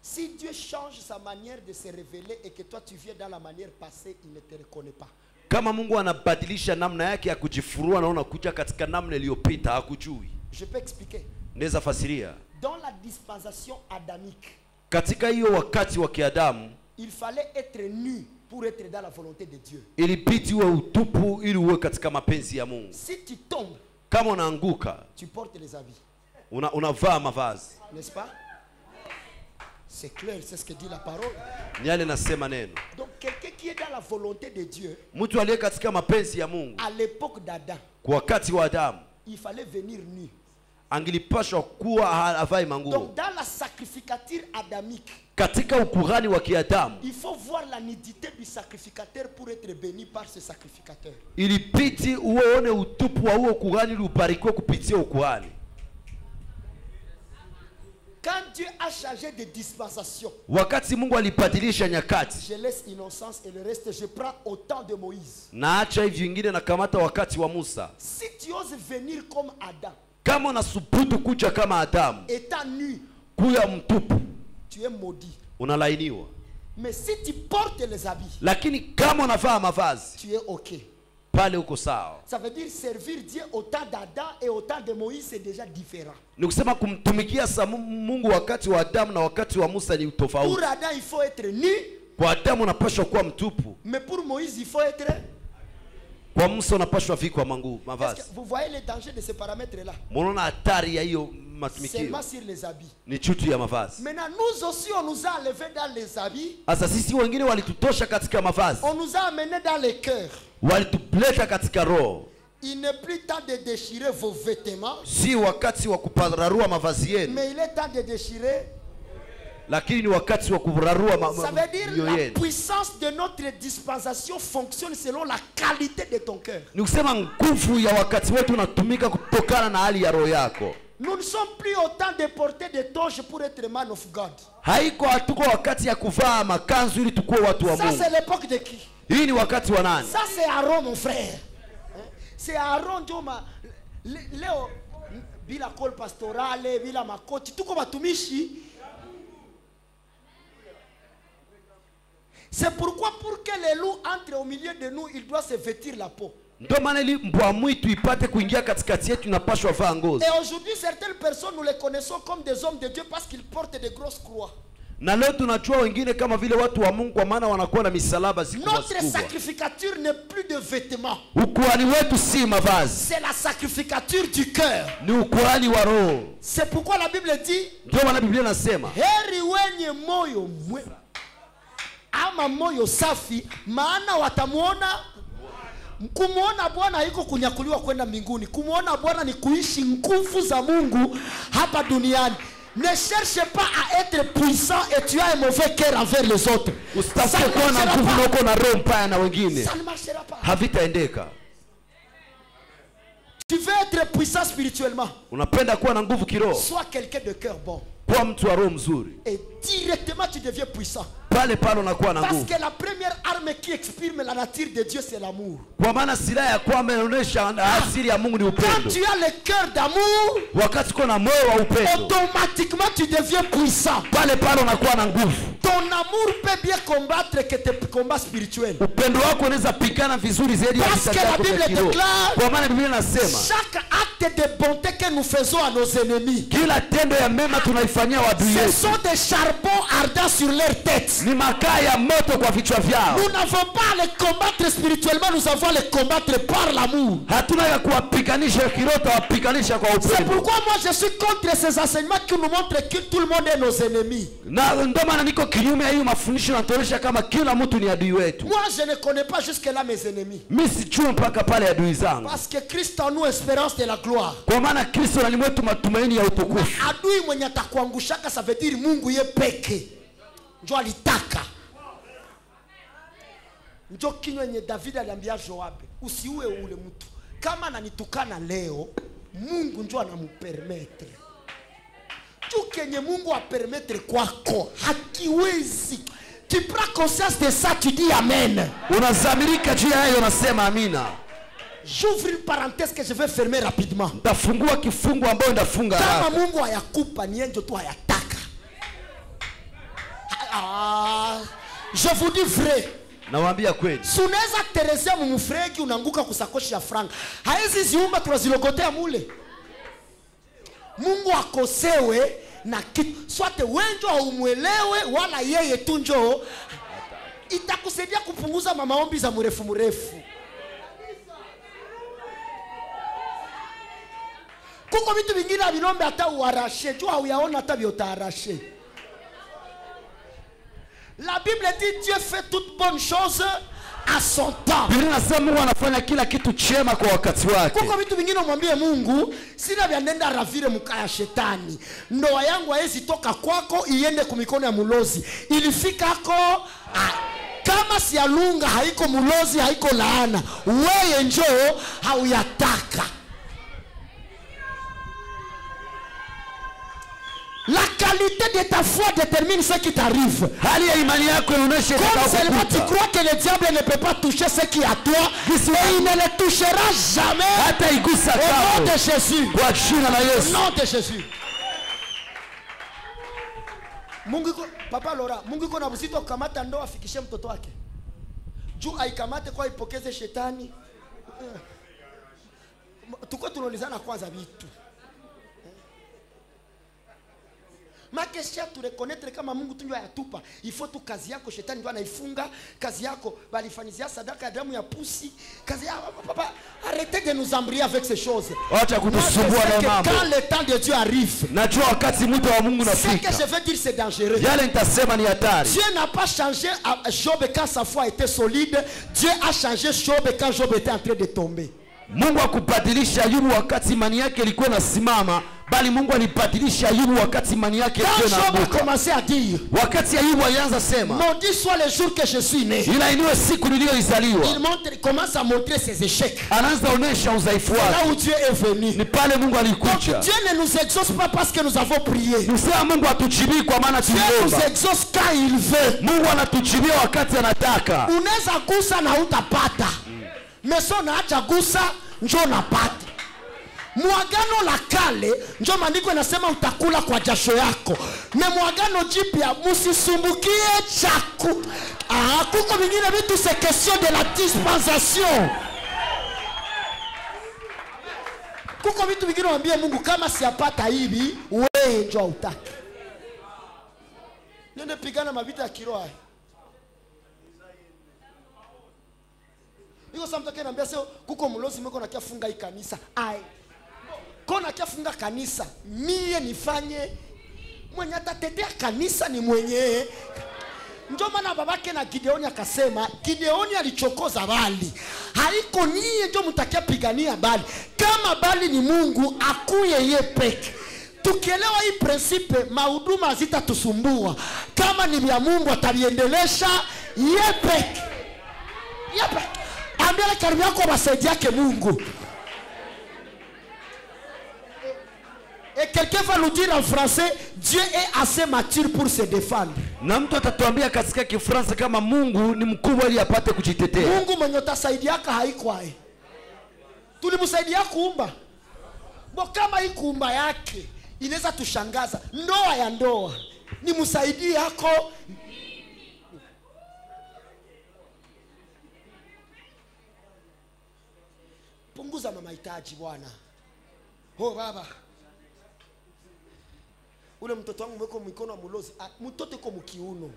Si Dieu change sa manière de se révéler et que toi tu viens dans la manière passée, il ne te reconnaît pas. Kama Mungu anabadilisha namna yake ya kujifurua na unakuja katika namna iliyopita hakujui. Je peux expliquer. Naweza fasiria. Dans la dispensation adamique, Katika hiyo wakati wa kiadamu, il fallait être nu pour être dans la volonté de Dieu. ilibidi uwe utupu ili uwe katika mapenzi ya Mungu. Si tu tombes, Kama unaanguka, tu portes les habits. unavaa mavazi. N'est-ce pas? C'est clair, c'est ce que dit la parole. Ni yale nasema neno. Donc quelqu'un qui est dans la volonté de Dieu, Mtu aliye katika mapenzi ya Mungu, à l'époque d'Adam, kwa wakati wa Adamu, il fallait venir nu. angilipashwa kuwa havai manguo. Donc dans la sacrificature adamique, Katika ukuhani wa kiadamu, il faut voir la nudité du sacrificateur pour être béni par ce sacrificateur. ilipiti uone utupu wa huo ukuhani ili ubarikiwe kupitia ukuhani. Quand Dieu a changé de dispensation, Wakati Mungu alibadilisha nyakati, je laisse innocence et le reste je prends au temps de Moïse. na acha hivi vingine na kamata wakati wa Musa. Si tu oses venir comme Adam, Kama unasubutu kuja kama Adamu, étant nu, kuya mtupu, tu es maudit. unalainiwa. Mais si tu portes les habits, Lakini kama unavaa mavazi, tu es OK. pale uko sawa. Ça veut dire servir Dieu au temps d'Adam et au temps de Moïse, c'est déjà différent. Ni kusema kumtumikia Mungu wakati wa Adamu na wakati wa Musa ni tofauti. Pour Adam, il faut être nu, Kwa Adamu unapaswa kuwa mtupu, mais pour Moïse, il faut être... kwa Musa unapaswa vikwa Est-ce mavazi. que vous voyez les dangers de ces paramètres-là? Munaona hatari ya hiyo matumikio? Seulement sur les habits. Ni chutu ya mavazi. Maintenant, nous aussi, on nous a enlevés dans les habits. Sasa sisi wengine walitutosha katika mavazi, On nous a amenés dans les cœurs. walituleta katika roho. Il n'est plus temps de déchirer vos vêtements, Si wakati wa kupararua mavazi yenu, mais il est temps de déchirer. lakini ni wakati wa kurarua Ça veut dire mioyo la yenu. puissance de notre dispensation fonctionne selon la qualité de ton cœur. Ni kusema nguvu ya wakati wetu unatumika kutokana na hali ya roho yako. Nous ne sommes plus au temps de porter des toges pour être man of God. Haiko hatuko wakati ya kuvaa makanzu ili tukuwe watu wa Ça, Mungu. c'est l'époque de qui? Hii ni wakati wa nani? Ça, c'est Aaron, mon frère. Hein? C'est Aaron, Joma. Leo, bila col pastorale, bila makoti, tuko batumishi. C'est pourquoi pour que les loups entrent au milieu de nous, il doit se vêtir la peau. Ndio maana ili mbwa mwitu ipate kuingia katikati yetu inapaswa vaa ngozi. Et aujourd'hui, certaines personnes, nous les connaissons comme des hommes de Dieu parce qu'ils portent des grosses croix. Na leo tunajua wengine kama vile watu wa Mungu kwa maana wanakuwa na misalaba zikubwa Notre zikubwa. sacrificature n'est plus de vêtements. Ukuhani wetu si mavazi, C'est la sacrificature du cœur. ni ukuhani wa roho. C'est pourquoi la Bible dit, Ndio maana Biblia inasema heri wenye moyo mwema ama moyo safi, maana watamuona. Kumuona Bwana haiko kunyakuliwa kwenda mbinguni. Kumuona Bwana ni kuishi nguvu za Mungu hapa duniani. Ne cherche pas à être puissant et tu as un mauvais cœur envers les autres. usitafute kuwa na nguvu na uko na roho mbaya na wengine, Ça ne marchera pas. havitaendeka. Tu veux être puissant spirituellement, Unapenda kuwa na nguvu kiroho, sois quelqu'un de cœur bon. kuwa mtu wa roho mzuri, Et directement tu deviens puissant. pale pale unakuwa na Parce nguvu. que la première arme qui exprime la nature de Dieu, c'est l'amour. Kwa maana silaha ya kwamba inaonyesha asili ya Mungu ni Quand upendo. tu as le cœur d'amour, Wakati uko na moyo wa upendo, automatiquement tu deviens puissant. pale pale unakuwa na nguvu. Ton amour peut bien combattre que tes combats spirituels. Upendo wako unaweza pigana vizuri zaidi ya Parce vita que la vyako vya Bible kiroho. déclare, Kwa maana Biblia inasema chaque acte de bonté que nous faisons à nos ennemis, kila tendo ya mema tunaifanyia wadui ce yetu sont des charbons ardents sur leur tête. ni makaa ya moto kwa vichwa vyao. Nous n'avons pas à les combattre spirituellement, nous avons à les combattre par l'amour. Hatuna ya kuwapiganisha kiroho, tawapiganisha kwa C'est upendo. pourquoi moi je suis contre ces enseignements qui nous montrent que tout le monde est nos ennemis. Na ndio maana niko kinyume ya hiyo mafundisho yanatuonyesha kama kila mtu ni adui wetu. Moi je ne connais pas jusque-là mes ennemis. Mimi sijui mpaka pale adui zangu. Parce que Christ en nous espérance de la gloire. Kwa maana Kristo ndani mwetu matumaini ya utukufu. Adui mwenye atakuangushaka ça veut dire Mungu ye peke. Njo alitaka. Njo kinywa yenye David aliambia Joabe, usiue ule mtu. Kama ananitukana leo, Mungu njo anamupermettre. Tu kenye Mungu apermettre kwako hakiwezi. Tu prends conscience de ça, tu dis amen. Unazamirika juu ya hayo, unasema amina. J'ouvre une parenthèse que je vais fermer rapidement. Ndafungua kifungu ambayo ndafunga Kama haraka. Mungu hayakupa ni ndio tu hayataka. Je vous dis vrai. Nawaambia kweli. Si unaweza terezea mumufregi unanguka kusakoshi ya franga. Haezi ziumba tunazilogotea mule. Mungu akosewe na kitu. Swate wenjo haumwelewe wala yeye tu njoo. Itakusaidia kupunguza maombi za mrefu mrefu. Kuko vitu vingine vinombe hata uarashe. Jua hauyaona hata vyotaarashe. La Bible dit Dieu fait toute bonne chose à son temps. Biblia inasema Mungu anafanya kila kitu chema kwa wakati wake. Kuko vitu vingine umwambie Mungu, sina vya nenda ravire mkaya shetani. Ndoa yangu haezi toka kwako iende kumikono ya mulozi. Ilifika hako kama si alunga haiko mulozi haiko laana. Wewe njoo hauyataka. La qualité de ta foi détermine ce qui t'arrive. Comme seulement tu crois que le diable ne peut pas toucher ce qui est à toi, et il ne le touchera jamais. Au nom de Jésus. Au nom de Jésus. Papa Laura, Mungu iko na buzito kukamata ndoa afikishe mtoto wake. Juu aikamate kwa ipokeze shetani. Tuko tunaulizana kwanza vitu. Makesha tu reconnaître kama Mungu tu ndio ayatupa. Il faut tu kazi yako shetani ndio anaifunga, kazi yako balifanyizia sadaka ya damu ya pusi. Kazi yako papa, arrêtez de nous embrouiller avec ces choses. Acha kutusumbua na mambo. Quand le temps de Dieu arrive, najua wakati muda wa Mungu unafika. Ce que je veux dire c'est dangereux. Yale nitasema ni hatari. Dieu n'a pas changé Job quand sa foi était solide. Dieu a changé Job quand Job était en train de tomber. Mungu akubadilisha Ayubu wakati imani yake ilikuwa inasimama, bali Mungu alibadilisha Ayubu wakati imani yake ilikuwa inaanguka. Commencé à dire, wakati Ayubu alianza sema, maudit soit le jour que je suis né. Ilainiwe siku niliyozaliwa. Il commence à montrer ses échecs. Anaanza onesha udhaifu wake. Là où Dieu est venu. Ni pale Mungu alikuja. Dieu ne nous exauce pas parce que nous avons prié. Msema Mungu atujibii kwa maana tuliomba. Dieu nous exauce quand il veut. Mungu anatujibia wakati anataka. Unaweza gusa na hutapata. Meso na acha gusa njoo napata. Muagano la kale njoo maandiko yanasema utakula kwa jasho yako. Na muagano jipya msisumbukie chaku. Kuko vingine vitu c'est question de la dispensation. Kuko vitu vingine waambie Mungu kama siapata hivi wewe njoo utaki. Nende pigana mavita ya kiroho. Iko samta kena mbia sio kuko mulozi mweko na kia funga hii kanisa. Ai. Kona kia funga kanisa. Mie nifanye. Mwenye atatetea kanisa ni mwenye. Ndio maana babake na Gideoni akasema, Gideoni alichokoza Bali. Haiko niye ndio mtakia pigania Bali. Kama Bali ni Mungu, akuye yeye peke. Tukielewa hii principe, mahuduma hazitatusumbua. Kama ni vya Mungu ataviendelesha yeye peke. Yeye peke. Ambia karibu yako basaidia yake Mungu. Et quelqu'un va nous dire en français, Dieu est assez mature pour se défendre. Na mtu atatuambia katika Kifaransa kama Mungu ni mkubwa ili apate kujitetea. Mungu mwenye utasaidiaka haikwae. Tulimsaidia kuumba. Bo kama hii kuumba yake inaweza tushangaza. Ndoa ya ndoa ni msaidie yako. Punguza mahitaji bwana. Baba. Ule mtoto wangu mweko mikono wa mulozi. Mtoto yuko mkiuno.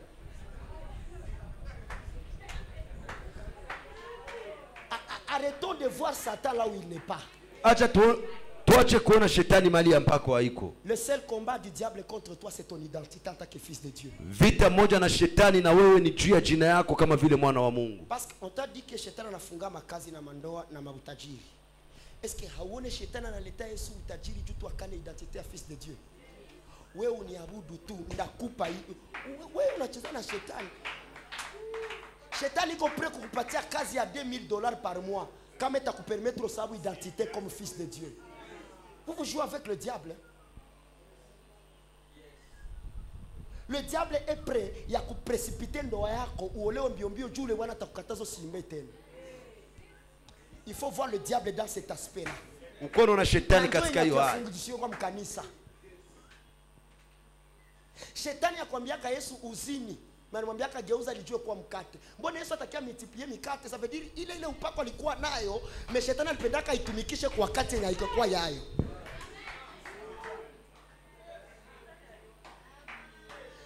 Arrêtons de voir Satan là où il n'est pas. Acha tuache kuona shetani mali ambako haiko. Le seul combat du diable contre toi c'est ton identité en tant que fils de Dieu. Vita moja na shetani na wewe ni juu ya jina yako kama vile mwana wa Mungu. Parce qu'on t'a dit que shetani anafunga makazi na mandoa na mabutajiri. Est-ce que hauone shetani analeta Yesu utajiri juu tu akane identité ya fils de Dieu? Wewe uniabudu tu ndakupa wewe unacheza na shetani. Shetani iko prêt kukupatia kazi ya $2000 par mois kama itakupermettre sababu identité comme fils de Dieu. Vous jouez avec le diable. Le diable est prêt ya kuprecipiter ndoa yako uolewe mbiombio juu le wana atakukataza usiimbe tena. Il faut voir le diable dans cet aspect-là. Ukono na shetani katika hiyo hali. Kwa mkanisa. Shetani akwambiaka Yesu uzini. Mais anamwambia kageuza lijue kuwa mkate. Mbona Yesu atakia multiplier mikate? Ça veut dire ile upako alikuwa nayo, mais shetani alipendaka itumikishe kwa wakati yenye haikuwa yayo.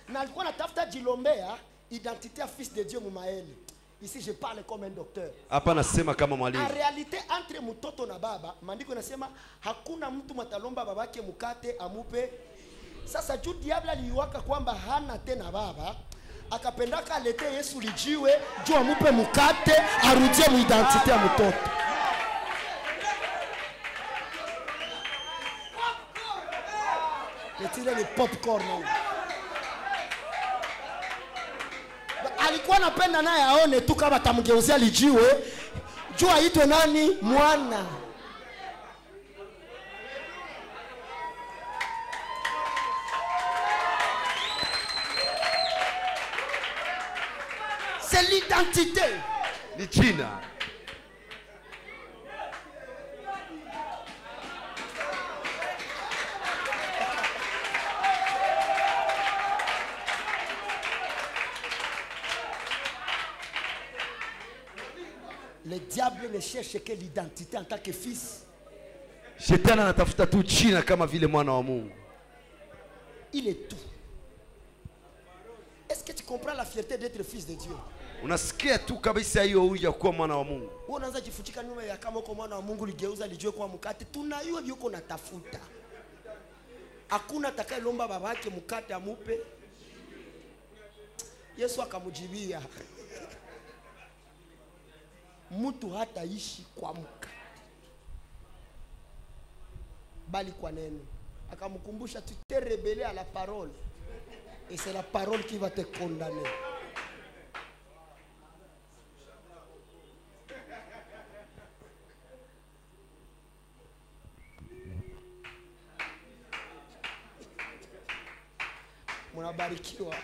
Na alikuwa anatafuta jilombea identité à fils de Dieu mumaeli. Ici je parle comme un docteur. Hapa nasema kama mwalimu. En réalité entre mtoto na baba, maandiko yanasema hakuna mtu matalomba babake mkate amupe. Sasa juu diabla aliwaka kwamba hana tena baba, akapendaka alete Yesu lijiwe juu amupe mkate arudie mu identité ya mtoto. Letile ni popcorn. Alikuwa anapenda naye aone tu kama tamgeuzia lijiwe juu aitwe nani? Mwana. C'est l'identité. Ni jina. Le diable ne cherche que l'identité en tant que fils. Shetani anatafuta tu jina kama vile mwana wa Mungu. Il est tout. Est-ce que tu comprends la fierté d'être fils de Dieu? Unasikia tu kabisa hiyo ya kuwa mwana wa Mungu. Wewe unaanza jifuchika nyuma ya kama uko mwana wa Mungu ligeuza lijue kwa mkate. Tunayua yuko natafuta. Hakuna atakayelomba babake mkate amupe. Yesu akamujibia. Mtu hataishi kwa mkate bali kwa neno. Akamkumbusha tu t'es rebellé à la parole et c'est la parole qui va te condamner. Munabarikiwa.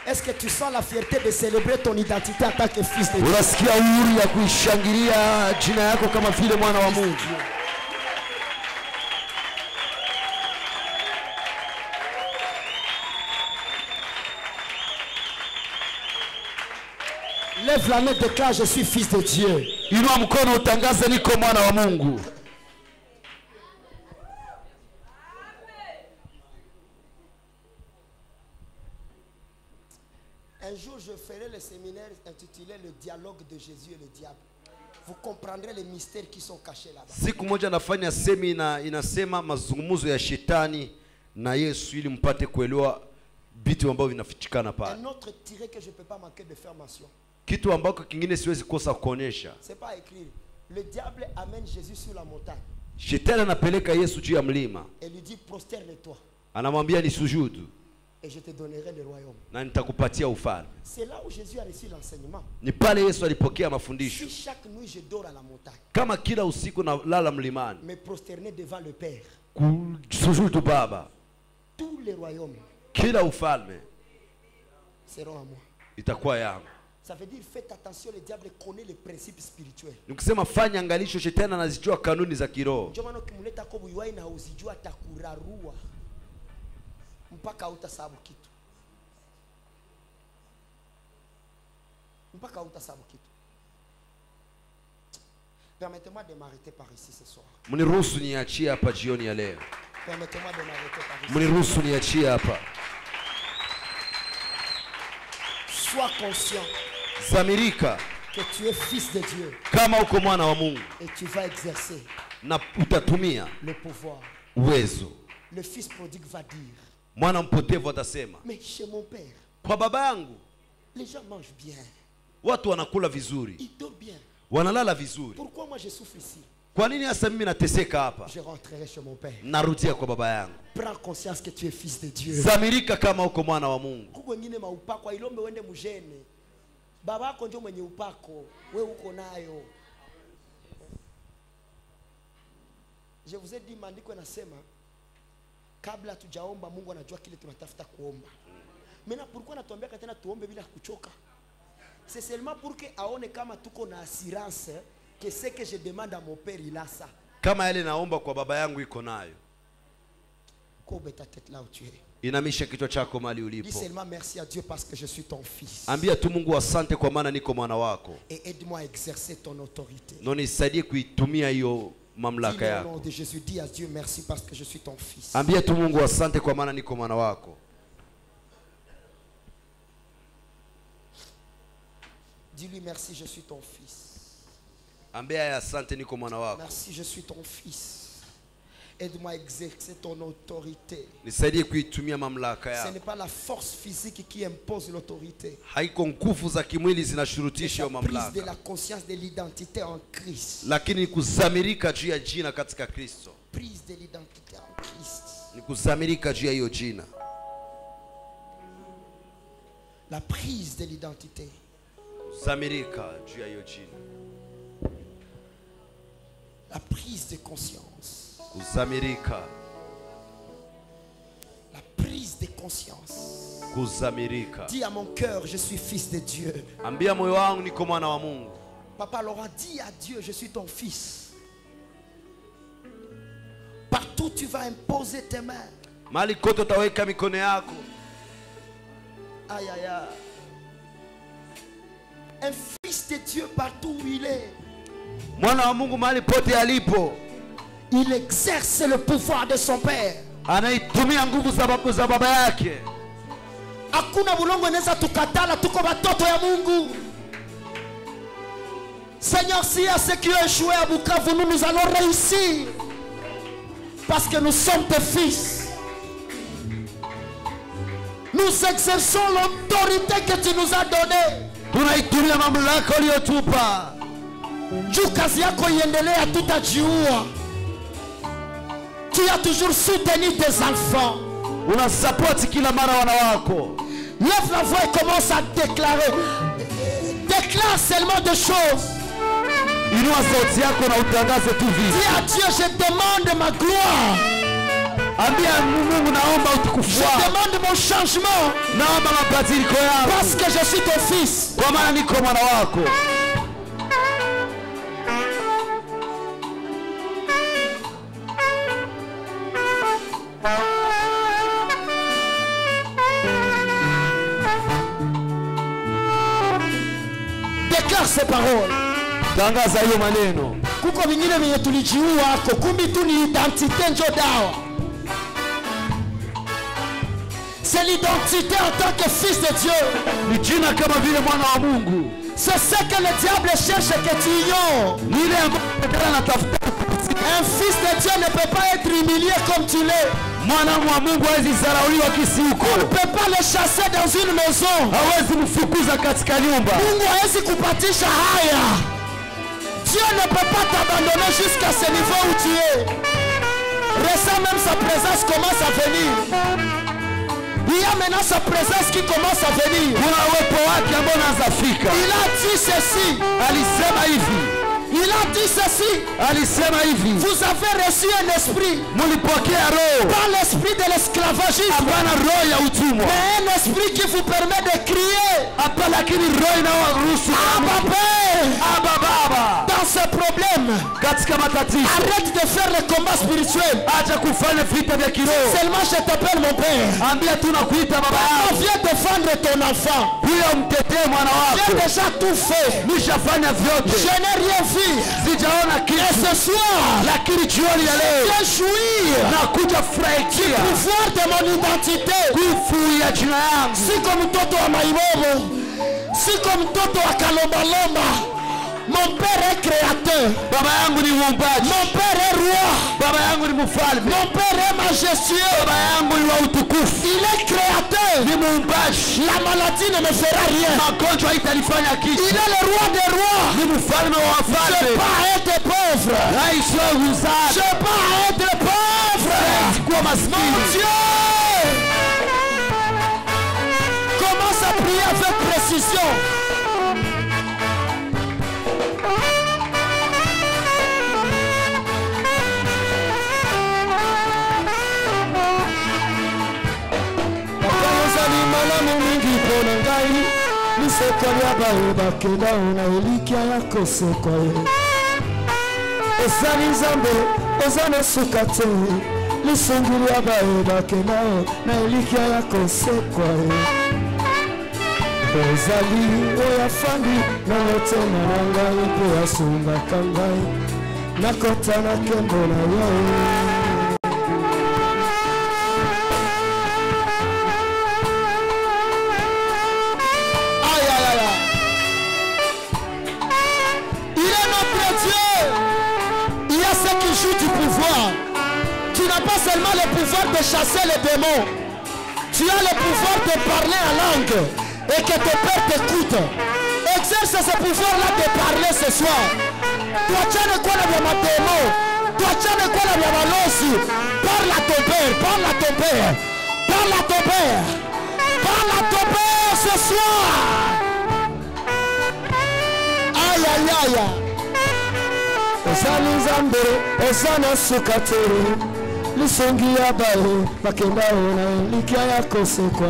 Est-ce que tu sens la fierté de célébrer ton identité en tant que fils de Dieu? Unasikia uhuru ya kuishangilia jina yako kama vile mwana wa Mungu. Lève la main, déclare je suis fils de Dieu. Inua mkono utangaze niko mwana wa Mungu. Un jour, je ferai le séminaire intitulé Le dialogue de Jésus et le diable. Vous comprendrez les mystères qui sont cachés là-bas. Siku moja nafanya semina inasema mazungumzo ya shetani na Yesu ili mpate kuelewa vitu ambavyo vinafichikana pale. Un autre tiré que je ne peux pas manquer de faire mention. Kitu ambako kingine siwezi kosa kuonyesha. C'est pas écrit. Le diable amène Jésus sur la montagne. Shetani anapeleka Yesu juu ya mlima. Et lui dit prosterne-toi. Anamwambia ni sujudu. Et je te donnerai le royaume. Na nitakupatia ufalme. C'est là où Jésus a reçu l'enseignement. Ni pale Yesu alipokea mafundisho. Si chaque nuit je dors à la montagne, Kama kila usiku na lala mlimani, me prosterner devant le Père, kusujudu Baba, tous les royaumes kila ufalme seront à moi. itakuwa yangu. Ça veut dire faites attention, le diable connaît les principes spirituels. Nikisema fanya angalisho, shetani anazijua kanuni za kiroho. Ndio maana ukimleta kwa buyuai na usijua atakurarua mpaka utasabu kitu. Mpaka utasabu kitu. Permettez-moi de m'arrêter par ici ce soir. Mniruhusu niachie hapa jioni ya leo. Permettez-moi de m'arrêter par ici. Mniruhusu niachie hapa. Sois conscient Zamirika que tu es fils de Dieu kama uko mwana wa Mungu et tu vas exercer na utatumia le pouvoir. uwezo. Le fils prodigue va dire, Mwana mpotevu atasema, mais chez mon père, kwa baba yangu les gens mangent bien, watu wanakula vizuri, ils dorment bien. wanalala vizuri. Pourquoi moi je souffre ici? Kwa nini hasa mimi nateseka hapa? Je rentrerai chez mon père. Narudia kwa baba yangu. Prends conscience que tu es fils de Dieu. Zamirika kama uko mwana wa Mungu. Kuko wengine maupako ilombe wende mjene. Baba yako ndio mwenye upako, wewe uko nayo. Je vous ai dit, maandiko yanasema kabla tujaomba Mungu anajua kile tunatafuta kuomba. Maintenant pourquoi natuambia tena tuombe bila kuchoka? C'est seulement pour que aone kama tuko na assurance que ce que je demande à mon père il a ça. Kama yale naomba kwa baba yangu iko nayo. Courbe ta tête là où tu es. Inamisha kichwa chako mali Dis ulipo. seulement merci à Dieu parce que je suis ton fils. Ambia tu Mungu asante kwa maana niko mwana wako. Et aide-moi à exercer ton autorité. Na nisaidie kuitumia hiyo Dis mamlaka au yako. nom de Jésus, dis à Dieu merci parce que je suis ton fils. Ambia tu Mungu asante kwa maana niko mwana wako. Dis-lui merci, je suis ton fils. Ambia asante niko mwana wako. Merci, je suis ton fils. Aide-moi à exercer ton autorité. Nisaidie kuitumia mamlaka Ce yako. n'est pas la force physique qui impose l'autorité. Haiko nguvu za kimwili zinashurutisha C'est hiyo la prise de mamlaka. la conscience de l'identité en Christ. Lakini ni kuzamirika juu ya jina katika Kristo. Prise de l'identité en Christ. Ni kuzamirika juu ya hiyo jina. La prise de l'identité. Kuzamirika juu ya hiyo jina. La prise de conscience. Kuzamirika. La prise de conscience. Kuzamirika. Dis à mon cœur, je suis fils de Dieu. Ambia moyo wangu niko mwana wa Mungu. Papa Laurent, dis à Dieu, je suis ton fils. Partout tu vas imposer tes mains. Mali kote utaweka mikono yako. Aïe, aïe, aïe. Un fils de Dieu partout où il est, Mwana wa Mungu mahali pote alipo, il exerce le pouvoir de son père. anaitumia nguvu za baba yake. Hakuna bulongo inaweza tukatala, tuko watoto ya Mungu. Seigneur, si à ceux qui ont échoué à Bukavu, nous allons réussir. Parce que nous sommes tes fils. Nous exerçons l'autorité que tu nous as donnée. Tunaitumia mamlaka uliyotupa. Juu kazi yako iendelea, tutajiua. Tu as toujours soutenu tes enfants. Unasapoti kila mara wana wako. Lève la voix et commence à déclarer. Déclare seulement des choses. Inua sauti yako na utangaze tu vitu. Dis à Dieu, je demande ma gloire. Ambia Mungu, naomba utukufu Je wako. demande mon changement. Naomba mabadiliko yako. Parce que je suis ton fils. Kwa maana niko mwana wako. Déclare ces paroles. Tangaza hiyo maneno. Kuko vingine vyenye tulijiua, kumbi tu ni identité njo dawa. C'est l'identité en tant que fils de Dieu. Ni jina kama vile mwana wa Mungu. C'est ce que le diable cherche que tu ignores. Ni ile ambayo anatafuta. Un fils de Dieu ne peut pas être humilié comme tu l'es. Mwana wa Mungu hawezi zarauliwa kisi huko. On ne peut pas le chasser dans une maison. Hawezi mfukuza katika nyumba. Mungu hawezi kupatisha haya. Dieu ne peut pas t'abandonner jusqu'à ce niveau où tu es. Ressens même sa présence commence à venir. Il y a maintenant sa présence qui commence à venir. Kuna uwepo wake ambao unaanza fika. Il a dit ceci. Alisema hivi. Il a dit ceci. Alisema hivi. Vous avez reçu un esprit. Mulipokea roho. Pas l'esprit de l'esclavagisme. Hapana roho ya utumwa. Mais un esprit qui vous permet de crier. Hapa lakini roho inawaruhusu. Abba Père. Abba Baba. Dans ce problème. Katika matatizo. Arrête de faire le combat spirituel. Acha kufanya vita vya kiroho. Seulement je t'appelle mon père. Ambia tunakuita baba On yako. vient défendre ton enfant. Huyo mtetee mwana J'ai wako. déjà tout fait. Nishafanya vyote. Je n'ai rien vu. Sijaona Et kitu. ce soir, Lakini jioni ya leo viens jouir nakuja furahikia pouvoir de mon identité. nguvu ya jina yangu. Siko mtoto wa Maibobo. Siko mtoto wa Kalombalomba. Mon père est créateur. Baba yangu ni muumbaji. Mon père est roi. Baba yangu ni mfalme. Mon père est majestueux. Baba yangu ni wa utukufu. Il est créateur. Ni muumbaji. La maladie ne me fera rien. Magonjwa haitanifanya kitu. Il est le roi des rois. Ni mfalme wa Je wafalme. n'ai pas à être pauvre. Rais wa Je uzaa. n'ai pas à être pauvre. Kuwa Mon maskini. Dieu. Commence à prier avec précision. Sekolia baeba kenda una elikia yako sekoye. Ezali Nzambe, eza na suka te. lisungili abaye bakendao na elikia ya kosekwa ozali oya fandi na motema na ngai mpe asumbaka ngai nakota na nkembo na yo. Du pouvoir. Tu n'as pas seulement le pouvoir de chasser les démons, tu as le pouvoir de parler en langue et que tes pères t'écoutent. Exerce ce pouvoir-là de parler ce soir. Toi, tu as de quoi la démon. Toi, tu as de quoi la malosi. Parle à ton père, parle à ton père, parle à ton père, parle à ton père ce soir. Aïe, aïe, aïe. Osani Zambe, Osana Sukatere, Lisongi Abaye, Makenda Ona, Likia Kosekwa.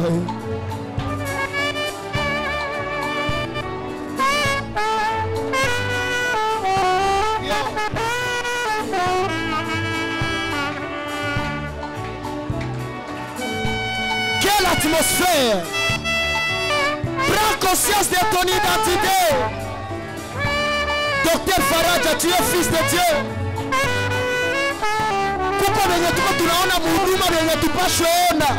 Quelle atmosphère! Prends conscience de ton identité. Docteur Faraja, tu es fils de Dieu. Kuko venye tuko tunaona muhuduma venye tupashoona.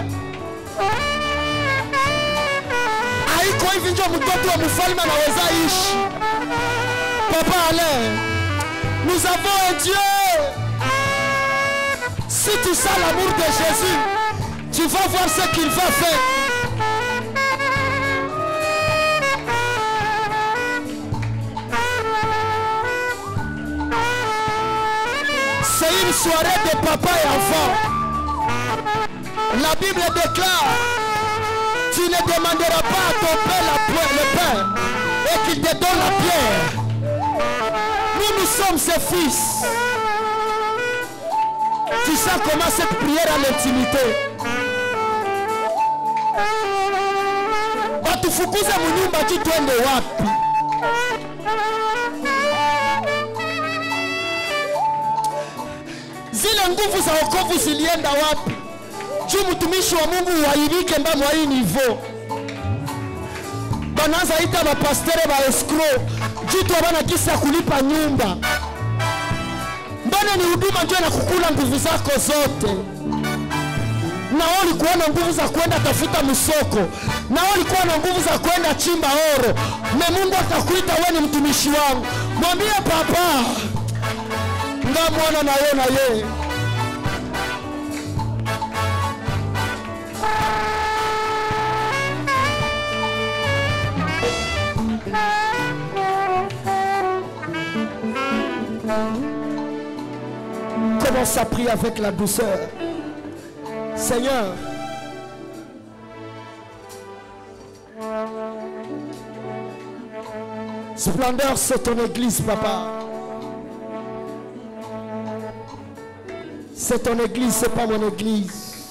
Haiko hivi ndio mtoto wa mfalme anaweza ishi. Papa Alain, nous avons un Dieu. Si tu sens l'amour de Jésus, tu vas voir ce qu'il va faire. C'est une soirée de papa et enfant. La Bible déclare, tu ne demanderas pas à ton père le pain et qu'il te donne la pierre. Nous sommes ses fils. Tu sais comment cette prière à l'intimité. Batufukuze munyumba tu twende wapi? Zile nguvu za wokovu zilienda wapi? Juu mtumishi wa Mungu waibike mba mwa hii nivo. Banaanza ita bapastere ba escrow. Juu tu abana kisa kulipa nyumba. Mbona ni huduma ndio na kukula nguvu zako zote? Na wao walikuwa na nguvu za kwenda tafuta msoko. Na wao walikuwa na nguvu za kwenda chimba oro. Na Mungu atakuita wewe ni mtumishi wangu. Mwambie papa, ngamwana na yeye na yeye. Commence à prier avec la douceur. Seigneur, splendeur, c'est ton église, papa. C'est ton église, c'est pas mon église.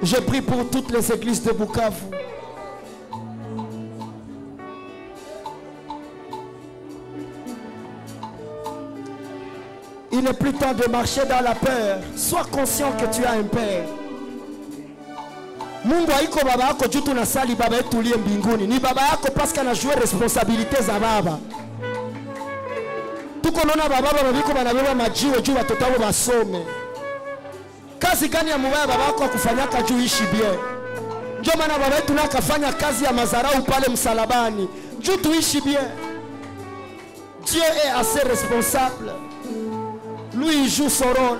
Je prie pour toutes les églises de Bukavu. Il n'est plus temps de marcher dans la peur. Sois conscient que tu as un père. Mungu haiko baba yako juu tunasali baba yetu uliye mbinguni. Ni baba yako parce qu'il a joué responsabilité za baba. Tuko naona baba babiko banabeba majiwe juu watoto wao basome. Kazi gani ya mubaya baba yako kufanyaka juu ishi bien? Ndio maana baba yetu nakafanya kazi ya mazarau pale msalabani. Juu tuishi bien. Dieu est assez responsable. Lui il joue son rôle.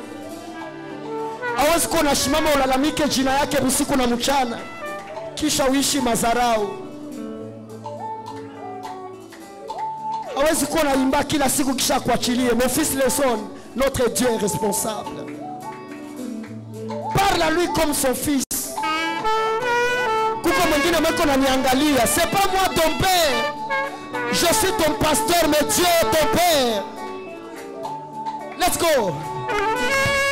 Hawezi kuwa unashimama ulalamike jina yake usiku na mchana kisha uishi mazarau. Hawezi kuwa unaimba kila siku kisha kuachilie. Mon fils le son, notre Dieu est responsable. Parle à lui comme son fils. Kuko mwingine mweko unaniangalia, c'est pas moi ton père. Je suis ton pasteur, mais Dieu est ton père. Let's go.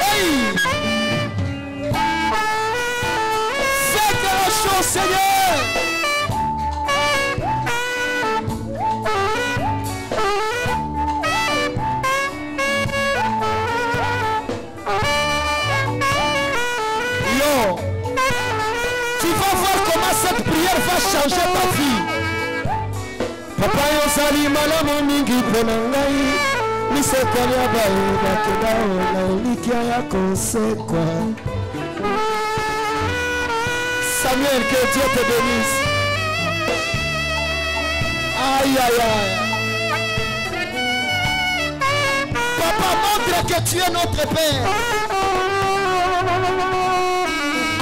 Hey! Fais quelque chose, Seigneur. cette prière va changer ta vie. Papa yosali malamu mingi mpona ngai misekali ya bayebaki baona elikia ya kosekwa. Samuel, que Dieu te bénisse. Aïe aïe aïe. Papa, montre que tu es notre Père.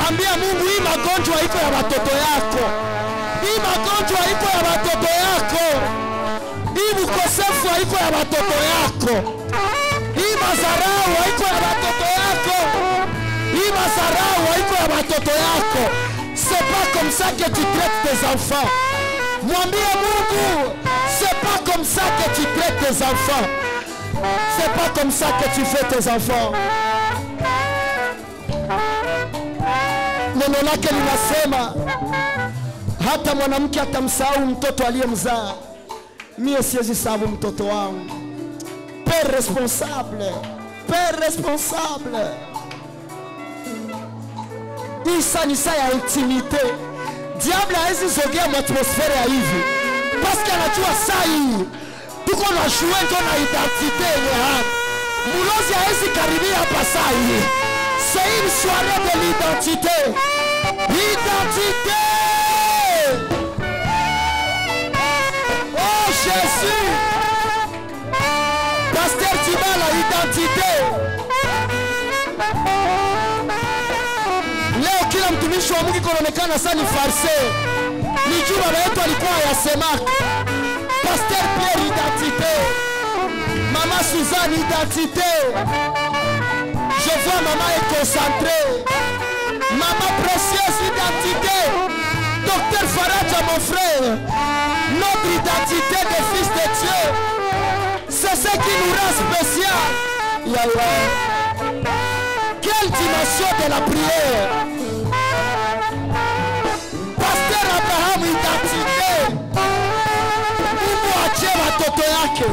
Ambia Mungu hii magonjwa iko ya watoto yako. Hii magonjwa iko ya watoto yako. Hii ukosefu iko ya watoto yako. Hii mazarau iko ya watoto yako. Hii mazarau iko ya watoto yako. C'est pas comme ça que tu traites tes enfants. Mwambie Mungu, c'est pas comme ça que tu traites tes enfants. C'est pas comme ça que tu fais tes enfants. Neno lake linasema hata mwanamke atamsahau mtoto aliyemzaa, mie siwezi sahau mtoto wangu. Père responsable, Père responsable. Hii ni saa ya intimite. Diable haezi zogea atmosfera ya hivi. Parce anajua saa hii tuko na jouer na identité yenye hapa. Mulozi haezi karibia hapa saa hii. C'est une soirée de l'identité. Identité. Oh Jésus. Pasteur Tibala, identité. Leo kila mtumishi wa Mungu kuonekana sana ni farse. Ni juu baba yetu alikuwa yasemaka. Pasteur Pierre, identité. Maman Suzanne, identité. Je vois maman est concentrée. Maman précieuse, identité. Docteur Faradja, mon frère. Notre identité de fils de Dieu. C'est ce qui nous rend spécial. Yahweh. Quelle dimension de la prière. Pasteur Abraham, identité. Mungu achie watoto yake.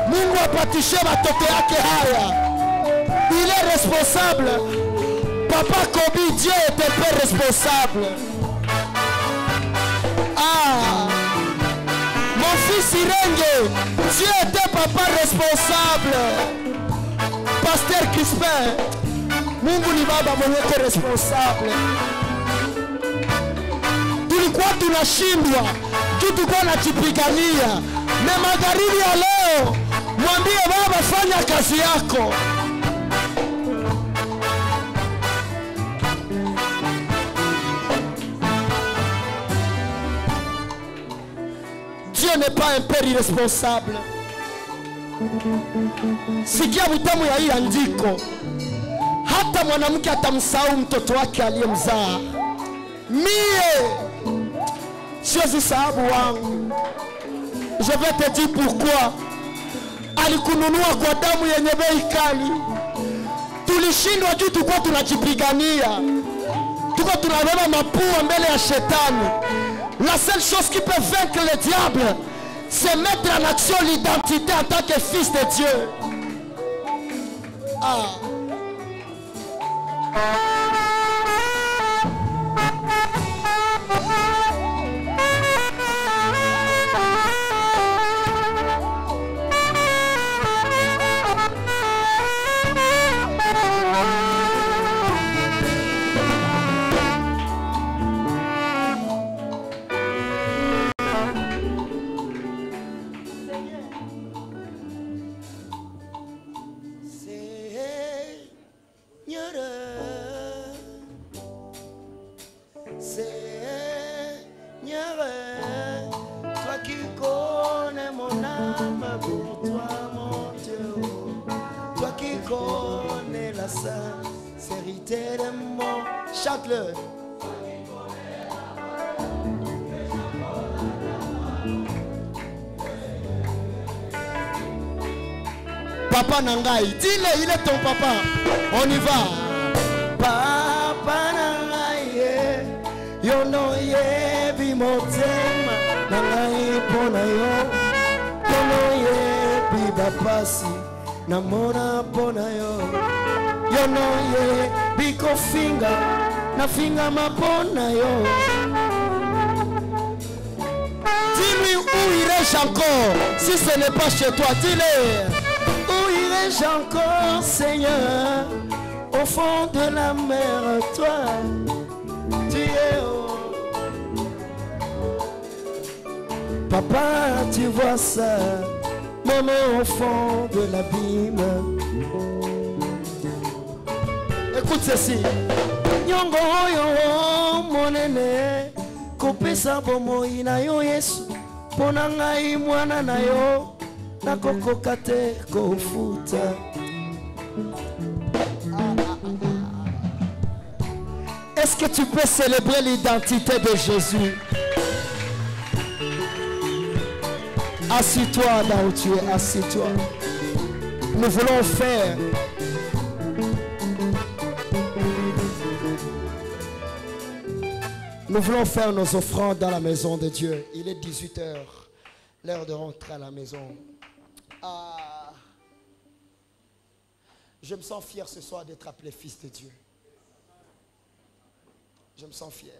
Mungu apatishe watoto yake haya. Il est responsable. Papa Kobi, Dieu était peu responsable. Ah, mon fils Irenge, Dieu était papa responsable. Pasteur Crispin, Mungu ni baba mwenye responsable. Tulikuwa tunashindwa, tulikuwa tunajipigania. Na magharibi ya leo, mwambie baba fanya kazi yako. Dieu n'est pas un père irresponsable. Sikia utamu ya hii andiko. Hata mwanamke atamsahau mtoto wake aliyemzaa. Mie siwezi sababu wangu. Je vais te dire pourquoi. Alikununua kwa damu yenye bei kali. Tulishindwa juu tulikuwa tunajipigania. Tuko tunabeba mapua mbele ya shetani. La seule chose qui peut vaincre le diable, c'est mettre en action l'identité en tant que fils de Dieu. Ah. Chante-le. Papa Nangai, dis-le, il est ton papa. On y va. Papa Nangai, yo no ye bimotema, Nangai pona yo no ye bibapasi, namona pona yo no ye biko finga, na finga mapona yo. Dis-lui, où irai-je encore si ce n'est pas chez toi? Dis-le. Où irai-je encore, Seigneur? Au fond de la mer, toi, tu es haut. Papa, tu vois ça, même au fond de l'abîme. Écoute ceci. Nyongo yo monene kopesa bomoi na yo Yesu pona ngai mwana na yo nakokoka te kofuta. Est-ce que tu peux célébrer l'identité de Jésus? Assis-toi là où tu es, assis-toi. Nous voulons faire nos offrandes dans la maison de Dieu. Il est 18 h, l'heure de rentrer à la maison. Je me sens fier ce soir d'être appelé fils de Dieu. Je me sens fier.